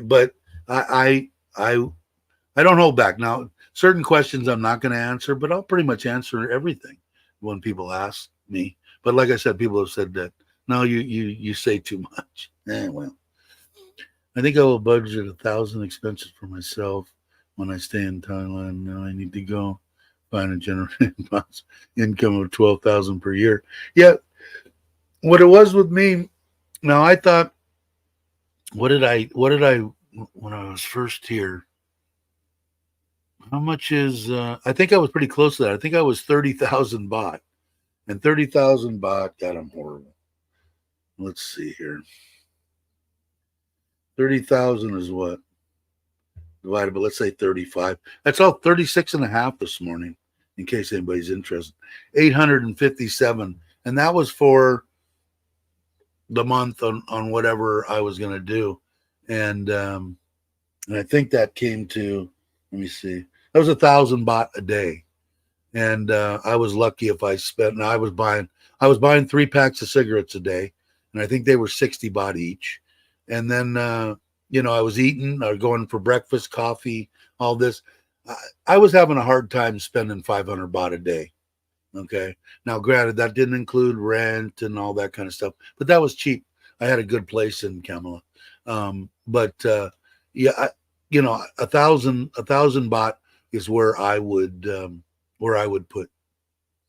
But I don't hold back. Now, certain questions I'm not going to answer, but I'll pretty much answer everything when people ask me. But like I said, people have said that, no, you say too much. Well, I think I will budget 1,000 expenses for myself when I stay in Thailand. Now I need to go find a generated income of 12,000 per year. Yeah, what it was with me. Now I thought, what did I when I was first here? How much is? I think I was pretty close to that. I think I was 30,000 baht, and 30,000 baht. God, I'm horrible. Let's see here. 30,000 is what? Divided by, let's say 35. That's all 36 and a half this morning, in case anybody's interested. 857. And that was for the month on whatever I was going to do. And I think that came to, let me see, that was 1,000 baht a day. And I was lucky if I spent, and I was buying 3 packs of cigarettes a day. And I think they were 60 baht each. And then, I was eating or going for breakfast, coffee, all this. I was having a hard time spending 500 baht a day. Okay. Now, granted, that didn't include rent and all that kind of stuff, but that was cheap. I had a good place in Kamala. But 1,000 baht is where I would put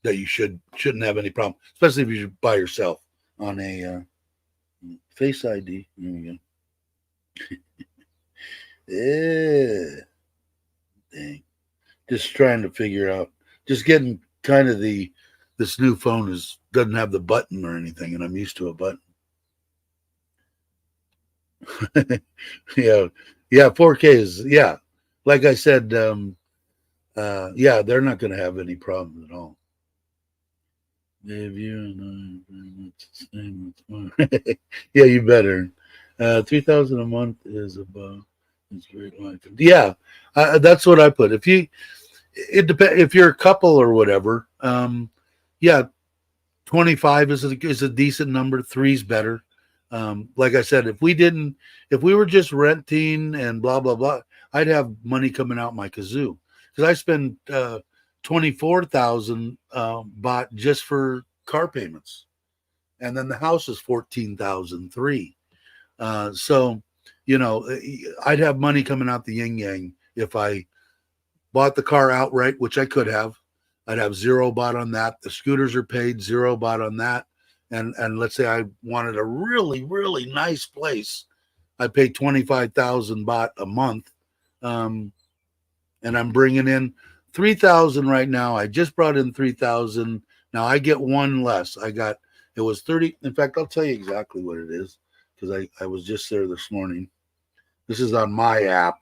that. You shouldn't have any problem, especially if you're by yourself on a Face ID. There we go. Yeah. Dang. Just trying to figure out, just getting kind of this new phone doesn't have the button or anything, and I'm used to a button. Yeah. 4K is, yeah. Like I said, yeah, they're not going to have any problems at all. If you and I very much the same. Yeah, you better. 3,000 a month is above. It's great life. Yeah, that's what I put. It depends if you're a couple or whatever. Yeah, 25 is a decent number. 3's better. Like I said, if we were just renting and blah blah blah, I'd have money coming out my kazoo, because I spend 24,000 baht just for car payments, and then the house is 14,003. So, I'd have money coming out the yin yang if I bought the car outright, which I could have. I'd have 0 baht on that. The scooters are paid, 0 baht on that. And let's say I wanted a really, really nice place, I pay 25,000 baht a month. And I'm bringing in 3,000 right now. I just brought in 3,000. Now I get one less. It was 30. In fact, I'll tell you exactly what it is, because I was just there this morning. This is on my app,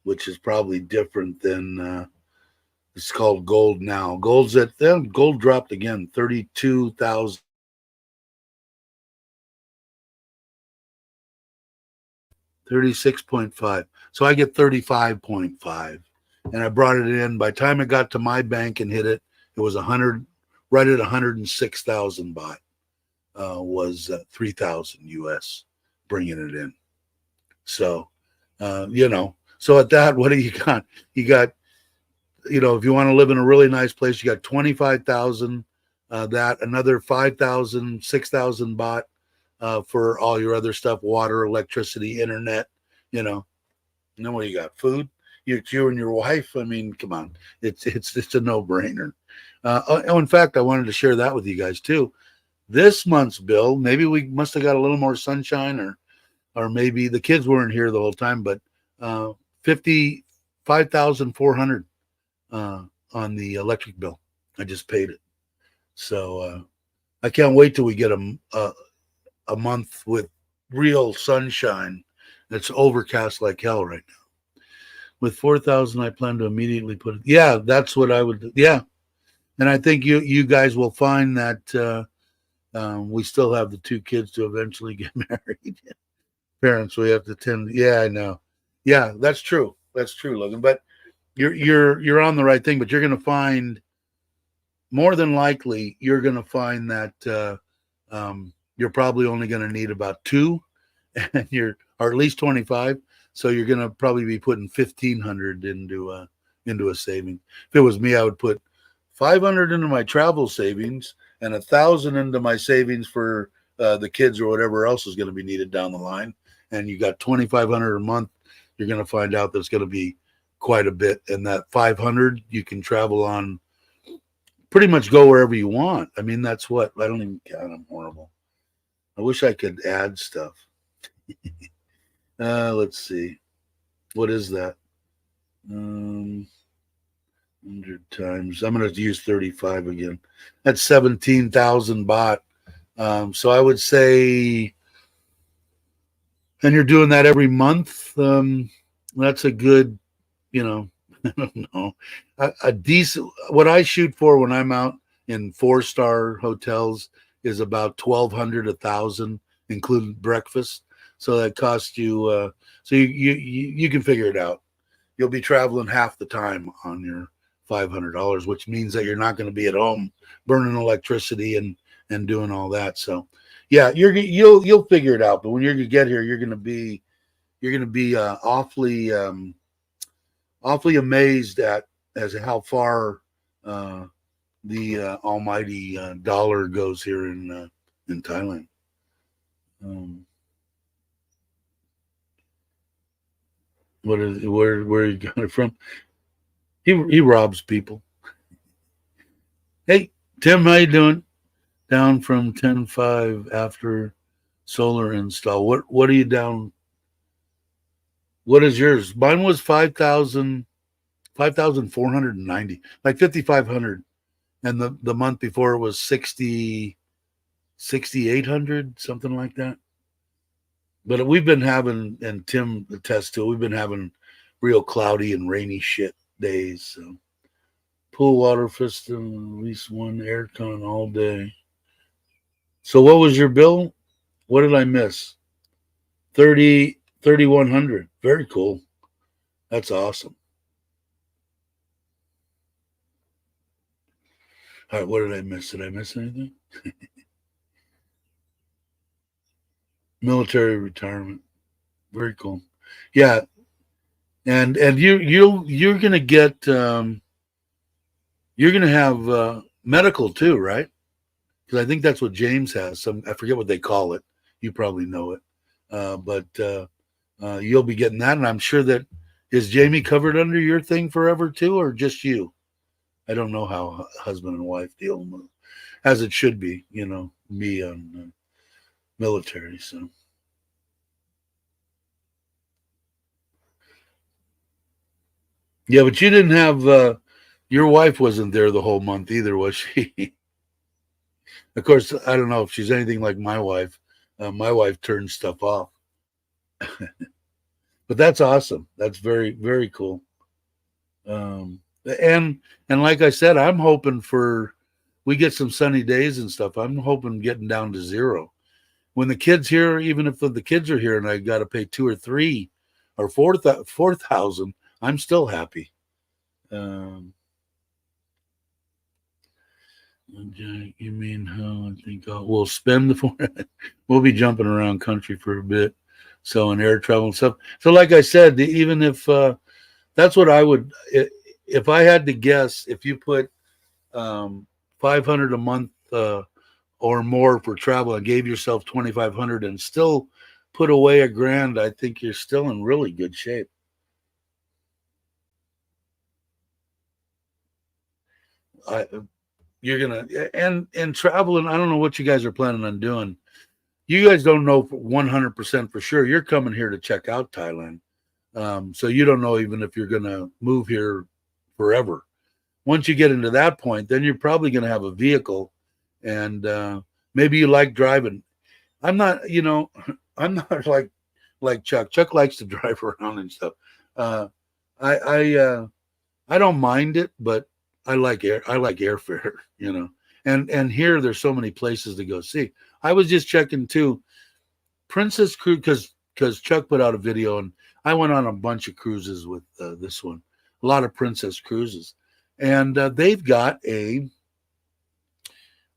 which is probably different than, it's called Gold now. Gold dropped again, 32,000. 36.5. So I get 35.5. And I brought it in. By the time it got to my bank and hit it, it was 100, right at 106,000 baht. Was 3,000 US bringing it in. So, so at that, what do you got? You got, if you want to live in a really nice place, you got 25,000, that, another 5,000, 6,000 baht for all your other stuff, water, electricity, internet, you know. And then what you got? Food? You and your wife. I mean, come on, it's a no brainer. Oh, in fact, I wanted to share that with you guys too. This month's bill, maybe we must have got a little more sunshine, or maybe the kids weren't here the whole time, but 55,400 on the electric bill. I just paid it, so I can't wait till we get a month with real sunshine. It's overcast like hell right now. With 4,000, I plan to immediately put it. Yeah, that's what I would do. Yeah, and I think you guys will find that we still have the two kids to eventually get married. Parents, we have to tend. Yeah, I know. Yeah, that's true. That's true, Logan. But you're on the right thing. But you're going to find, more than likely, you're going to find that you're probably only going to need about two, and or at least 25. So you're going to probably be putting 1,500 into a saving. If it was me, I would put 500 into my travel savings and 1,000 into my savings for the kids or whatever else is going to be needed down the line. And you got 2,500 a month. You're going to find out that's going to be quite a bit. And that 500 you can travel on, pretty much go wherever you want. I mean, that's what I don't even count. I'm horrible. I wish I could add stuff. Let's see. What is that? 100 times. I'm going to use 35 again. That's 17,000 baht. So I would say, and you're doing that every month. That's a good, I don't know, a decent. What I shoot for when I'm out in 4-star hotels is about 1,200, 1,000, including breakfast. So that costs you. So you can figure it out. You'll be traveling half the time on your $500, which means that you're not going to be at home burning electricity and doing all that. So, yeah, you'll figure it out. But when you're going to get here, you're going to be awfully amazed at how far the almighty dollar goes here in Thailand. Where are you got it from? He robs people. Hey, Tim, how you doing? Down from 10.5 after solar install. What are you down? What is yours? Mine was 5,490, like 5,500, and the month before it was 6,800, something like that. But we've been having, and Tim attests to, we've been having real cloudy and rainy shit days. So pool water system, at least one aircon all day. So what was your bill? What did I miss? 3,100. Very cool. That's awesome. All right, what did I miss? Did I miss anything? Military retirement. Very cool. Yeah. And you're gonna get you're gonna have medical too, right? Because I think that's what James has. I forget what they call it. You probably know it. But you'll be getting that, and I'm sure that, is Jamie covered under your thing forever too, or just you? I don't know how husband and wife deal with, as it should be, me on military. So yeah, but you didn't have your wife wasn't there the whole month either, was she? Of course, I don't know if she's anything like my wife. My wife turns stuff off. But that's awesome. That's very, very cool. And like I said, I'm hoping we get some sunny days and stuff. I'm hoping getting down to 0. When the kids here, even if the kids are here and I got to pay 2 or 3 or 4,000, I'm still happy. You mean how I think we'll spend we'll be jumping around country for a bit. So in air travel and stuff. So like I said, even if that's what I would, if I had to guess, if you put 500 a month or more for travel and gave yourself 2,500 and still put away $1,000, I think you're still in really good shape. You're gonna and traveling. I don't know what you guys are planning on doing. You guys don't know 100% for sure. You're coming here to check out Thailand, so you don't know even if you're gonna move here forever. Once you get into that point, then you're probably gonna have a vehicle, and maybe you like driving. I'm not, I'm not like Chuck. Chuck likes to drive around and stuff. Uh, I I don't mind it, but I like airfare, And here there's so many places to go see. I was just checking too. Princess Cruise because Chuck put out a video and I went on a bunch of cruises with this one, a lot of Princess Cruises, and they've got a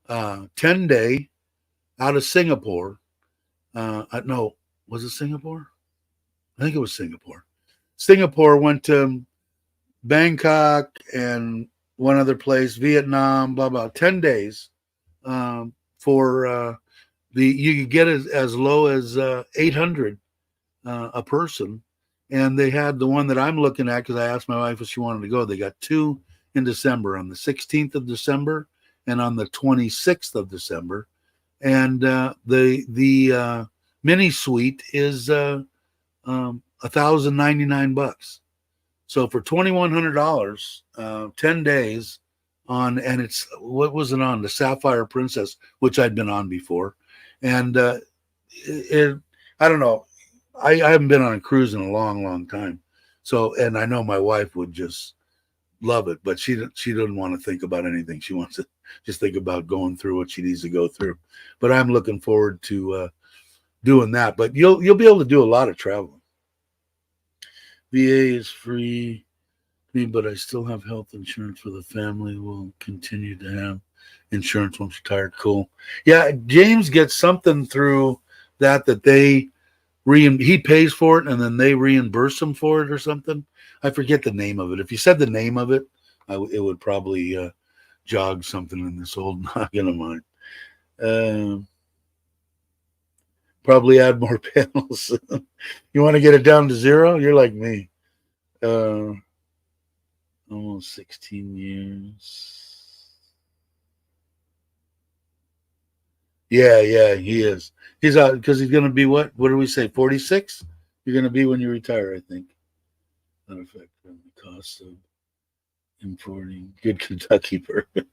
10-day out of Singapore. No, was it Singapore? I think it was Singapore. Singapore went to Bangkok and one other place, Vietnam, blah blah. 10 days for the you could get as low as 800 a person, and they had the one that I'm looking at because I asked my wife if she wanted to go. They got two in December, on the 16th of December and on the 26th of December, and the mini suite is $1,099. So for $2,100, 10 days on, and it's, what was it on? The Sapphire Princess, which I'd been on before. And I don't know. I haven't been on a cruise in a long, long time. So, and I know my wife would just love it, but she doesn't want to think about anything. She wants to just think about going through what she needs to go through. But I'm looking forward to doing that. But you'll be able to do a lot of traveling. VA is free, but I still have health insurance for the family. We'll continue to have insurance once retired. Cool. Yeah, James gets something through that they he pays for it and then they reimburse him for it or something. I forget the name of it. If you said the name of it, it would probably jog something in this old noggin of mine. Probably add more panels. You want to get it down to 0? You're like me. Almost 16 years. Yeah, he is. He's out because he's going to be what? What do we say? 46? You're going to be when you retire, I think. That effect on the cost of importing good Kentucky bourbon.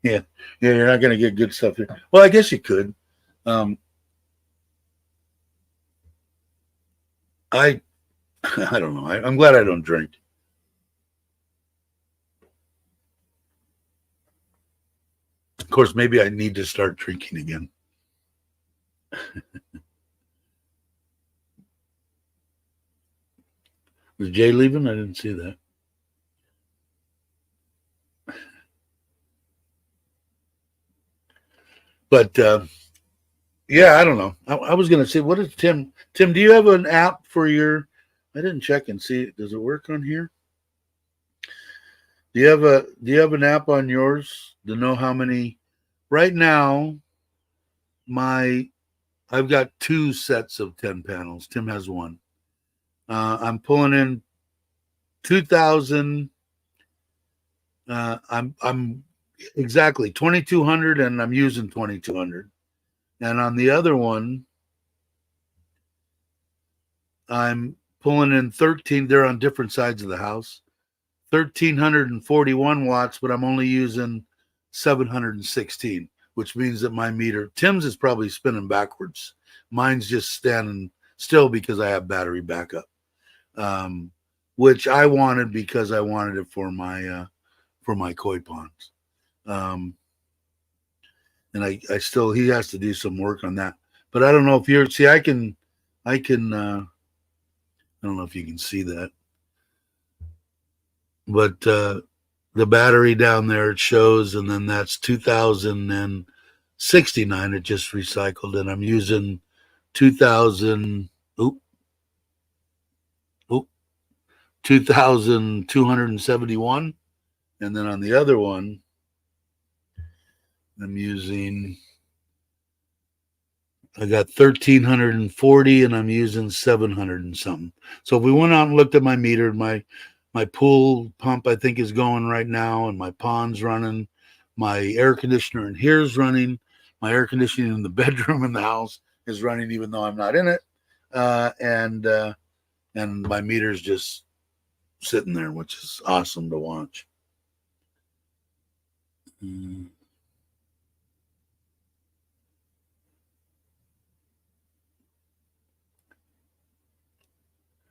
Yeah, you're not going to get good stuff here. Well, I guess you could. I don't know. I'm glad I don't drink. Of course, maybe I need to start drinking again. Was Jay leaving? I didn't see that. But yeah, I don't know. I was going to say, what is Tim? Tim, do you have an app for your? I didn't check and see. Does it work on here? Do you have an app on yours to know how many? Right now, I've got 2 sets of 10 panels. Tim has one. I'm pulling in 2,000. I'm exactly 2,200, and I'm using 2,200. And on the other one, I'm pulling in 13. They're on different sides of the house. 1,341 watts, but I'm only using 716, which means that my meter, Tim's is probably spinning backwards. Mine's just standing still because I have battery backup, which I wanted because I wanted it for my koi ponds. And I still, he has to do some work on that. But I don't know if you're, see, I don't know if you can see that. But the battery down there, it shows, and then that's 2,069. It just recycled, and I'm using 2,000, 2,271. And then on the other one, I'm using I got 1,340 and I'm using 700 and something. So if we went out and looked at my meter, my pool pump I think is going right now, and my pond's running. My air conditioner in here is running. My air conditioning in the bedroom in the house is running, even though I'm not in it. And my meter's just sitting there, which is awesome to watch.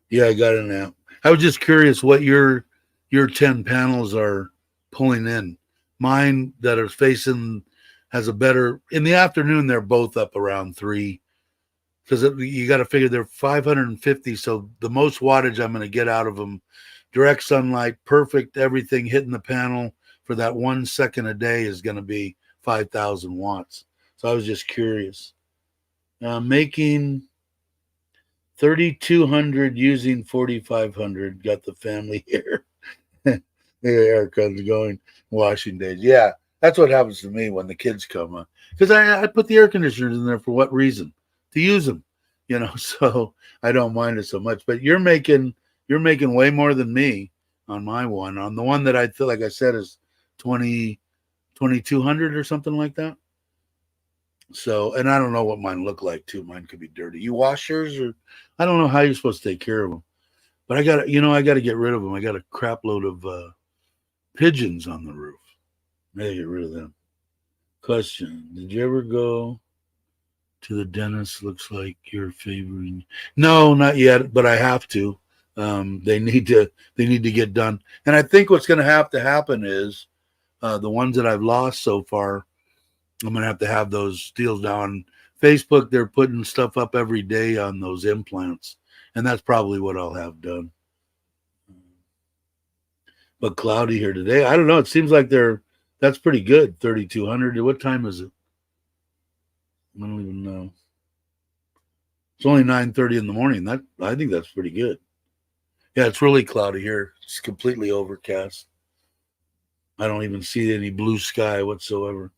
Yeah, I got an app. I was just curious what your 10 panels are pulling in. Mine that are facing has a better in the afternoon. They're both up around 3 because you got to figure they're 550. So the most wattage I'm going to get out of them, direct sunlight, perfect, everything hitting the panel for that 1 second a day is going to be 5,000 watts. So I was just curious. Making 3,200 using 4,500. Got the family here. The aircon's going. Washing days. Yeah, that's what happens to me when the kids come. Because I put the air conditioners in there for what reason? To use them, So I don't mind it so much. But you're making way more than me on my one. On the one that I feel like I said is 2,200 or something like that. So, and I don't know what mine look like too. Mine could be dirty. You wash yours, or I don't know how you're supposed to take care of them. But I got to get rid of them. I got a crap load of pigeons on the roof. I got to get rid of them. Question: did you ever go to the dentist? Looks like you're favoring. No, not yet, but I have to. They need to get done. And I think what's going to happen is the ones that I've lost so far, I'm going to have those deals down. Facebook, they're putting stuff up every day on those implants, and that's probably what I'll have done. But cloudy here today. I don't know. It seems like that's pretty good. 3,200. What time is it? I don't even know. It's only 9:30 in the morning. I think that's pretty good. Yeah, it's really cloudy here. It's completely overcast. I don't even see any blue sky whatsoever.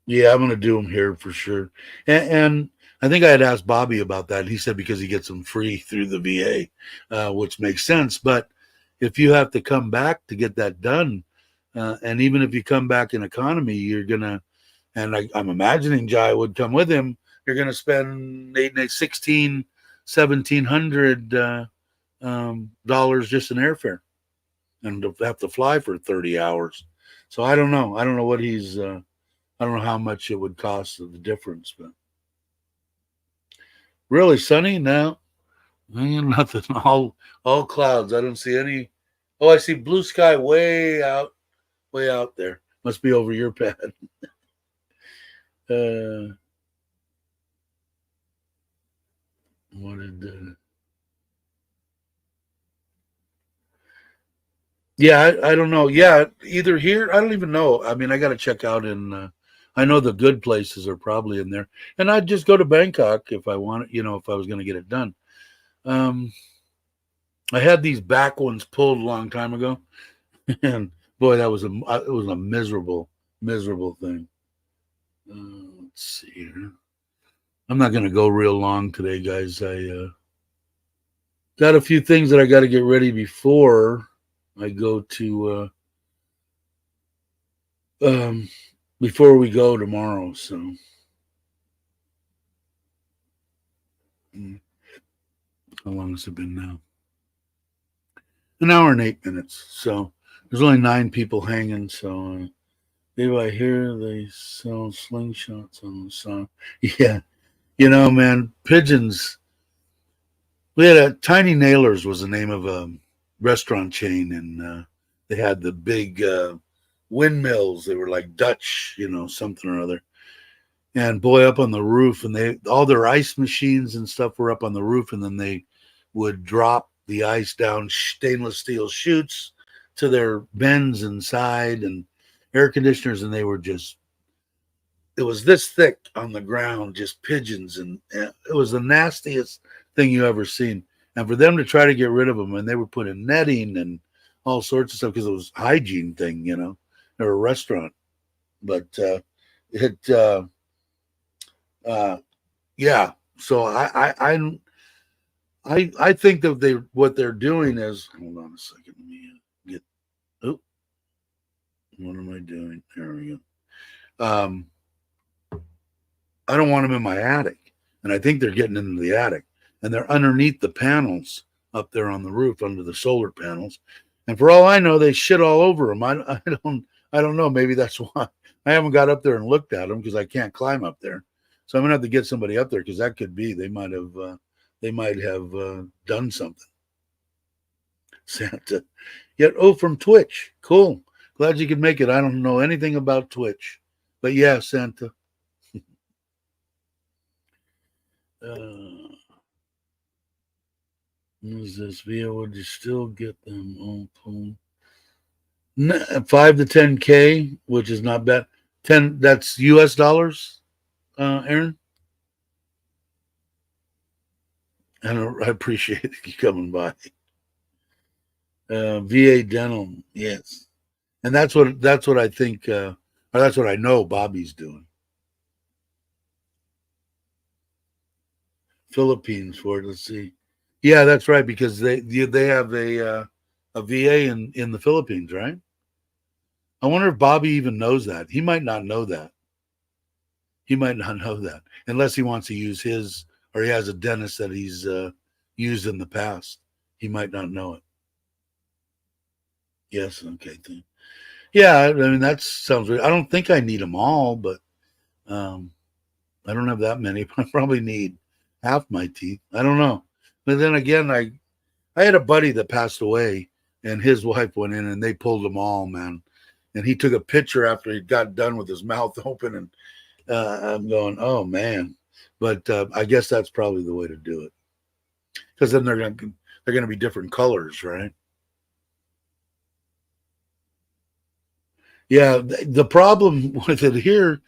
Yeah, I'm going to do them here for sure. And I think I had asked Bobby about that. He said because he gets them free through the VA, which makes sense. But if you have to come back to get that done, and even if you come back in economy, you're going to, and I'm imagining Jai would come with him, you're going to spend 1,700 dollars just in airfare and to have to fly for 30 hours. So I don't know. I don't know what he's, I don't know how much it would cost the difference, but really sunny now. Nothing. All clouds. I don't see any. Oh, I see blue sky way out there. Must be over your pad. What did? Yeah, I don't know. Yeah, either here. I don't even know. I mean, I got to check out in. I know the good places are probably in there, and I'd just go to Bangkok if I want it. If I was going to get it done. I had these back ones pulled a long time ago, and boy, it was a miserable thing. Let's see here. I'm not going to go real long today, guys. I got a few things that I got to get ready before I go to before we go tomorrow. So how long has it been now? An hour and 8 minutes. So there's only 9 people hanging. So maybe I hear they sell slingshots on the song. Yeah, man, pigeons. We had Tiny Nailers was the name of a restaurant chain, and they had the big windmills. They were like Dutch, something or other. And boy, up on the roof, and all their ice machines and stuff were up on the roof, and then they would drop the ice down stainless steel chutes to their bends inside and air conditioners, and they were just, it was this thick on the ground, just pigeons, and it was the nastiest thing you ever seen. And for them to try to get rid of them, and they were putting netting and all sorts of stuff because it was a hygiene thing, they're a restaurant. But it yeah. So I think that what they're doing is, hold on a second, let me get, oh, what am I doing? There we go. I don't want them in my attic, and I think they're getting into the attic, and they're underneath the panels up there on the roof under the solar panels. And for all I know, they shit all over them. I don't know. Maybe that's why I haven't got up there and looked at them, because I can't climb up there. So I'm gonna have to get somebody up there, because that could be they might have done something. Santa, yet from Twitch, cool. Glad you could make it. I don't know anything about Twitch, but yeah, Santa. Is this via? Would you still get them all pulled? 5 to 10K, which is not bad. 10, that's US dollars, Aaron. I appreciate you coming by. VA dental, yes, and that's what I think, or that's what I know Bobby's doing. Philippines for it. Let's see. Yeah, that's right, because they have a VA in the Philippines, right? I wonder if Bobby even knows that. He might not know that. He might not know that unless he wants to use his, or he has a dentist that he's used in the past. He might not know it. Yes, okay. Yeah, I mean that sounds weird. I don't think I need them all, but I don't have that many. I probably need half my teeth. I don't know. But then again, I had a buddy that passed away, and his wife went in and they pulled them all, man. And he took a picture after he got done with his mouth open, and I'm going, oh man. But I guess that's probably the way to do it, because then they're gonna be different colors, right? Yeah. The problem with it here,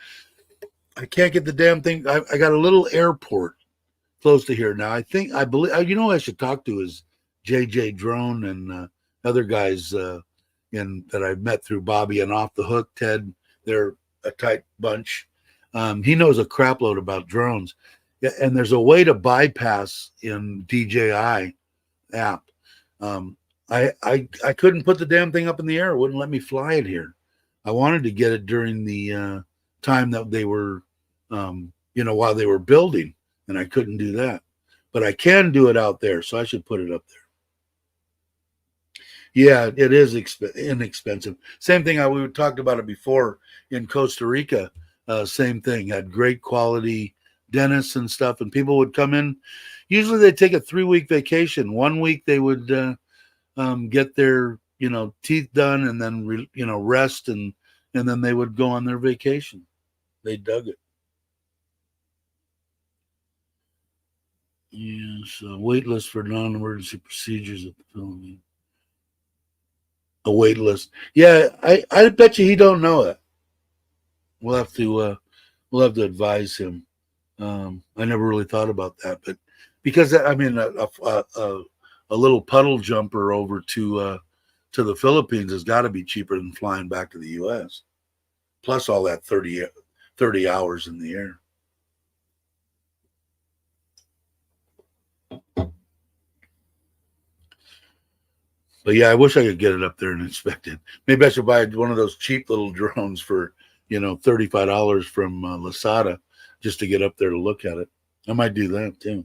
I can't get the damn thing. I got a little airport close to here now. I believe, who I should talk to is JJ Drone and other guys in that I've met through Bobby and Off the Hook Ted. They're a tight bunch. He knows a crap load about drones. Yeah, and there's a way to bypass in DJI app. I couldn't put the damn thing up in the air. It wouldn't let me fly it here. I wanted to get it during the time that they were, while they were building, and I couldn't do that. But I can do it out there, so I should put it up there. Yeah, it is inexpensive. Same thing. We talked about it before in Costa Rica. Same thing. Had great quality dentists and stuff, and people would come in. Usually, they take a 3-week vacation. 1 week they would get their teeth done, and then rest, and then they would go on their vacation. They dug it. Yes, wait list for non-emergency procedures at the Philippines. A wait list. Yeah, I bet you he don't know it. We'll have to advise him. I never really thought about that, but because I mean a little puddle jumper over to the Philippines has got to be cheaper than flying back to the U.S. Plus all that 30 hours in the air. But yeah, I wish I could get it up there and inspect it. Maybe I should buy one of those cheap little drones for $35 from Lasada just to get up there to look at it. I might do that too.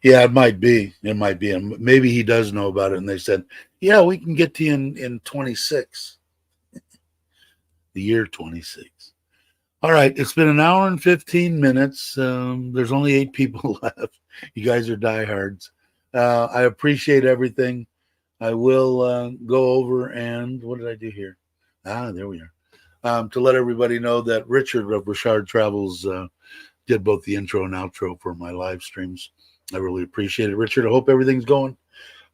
Yeah, it might be. It might be. And maybe he does know about it. And they said, yeah, we can get to you in 26. The year 26. All right. It's been an hour and 15 minutes. There's only 8 people left. You guys are diehards. I appreciate everything. I will go over and what did I do here? There we are. To let everybody know that Richard of Richard Travels did both the intro and outro for my live streams. I really appreciate it, Richard. I hope everything's going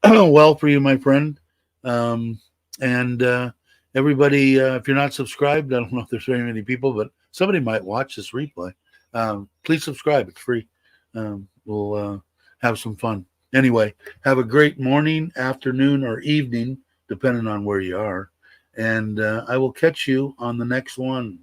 well for you, my friend. And everybody, if you're not subscribed, I don't know if there's very many people, but somebody might watch this replay. Please subscribe. It's free. We'll have some fun. Anyway, have a great morning, afternoon, or evening, depending on where you are. And I will catch you on the next one.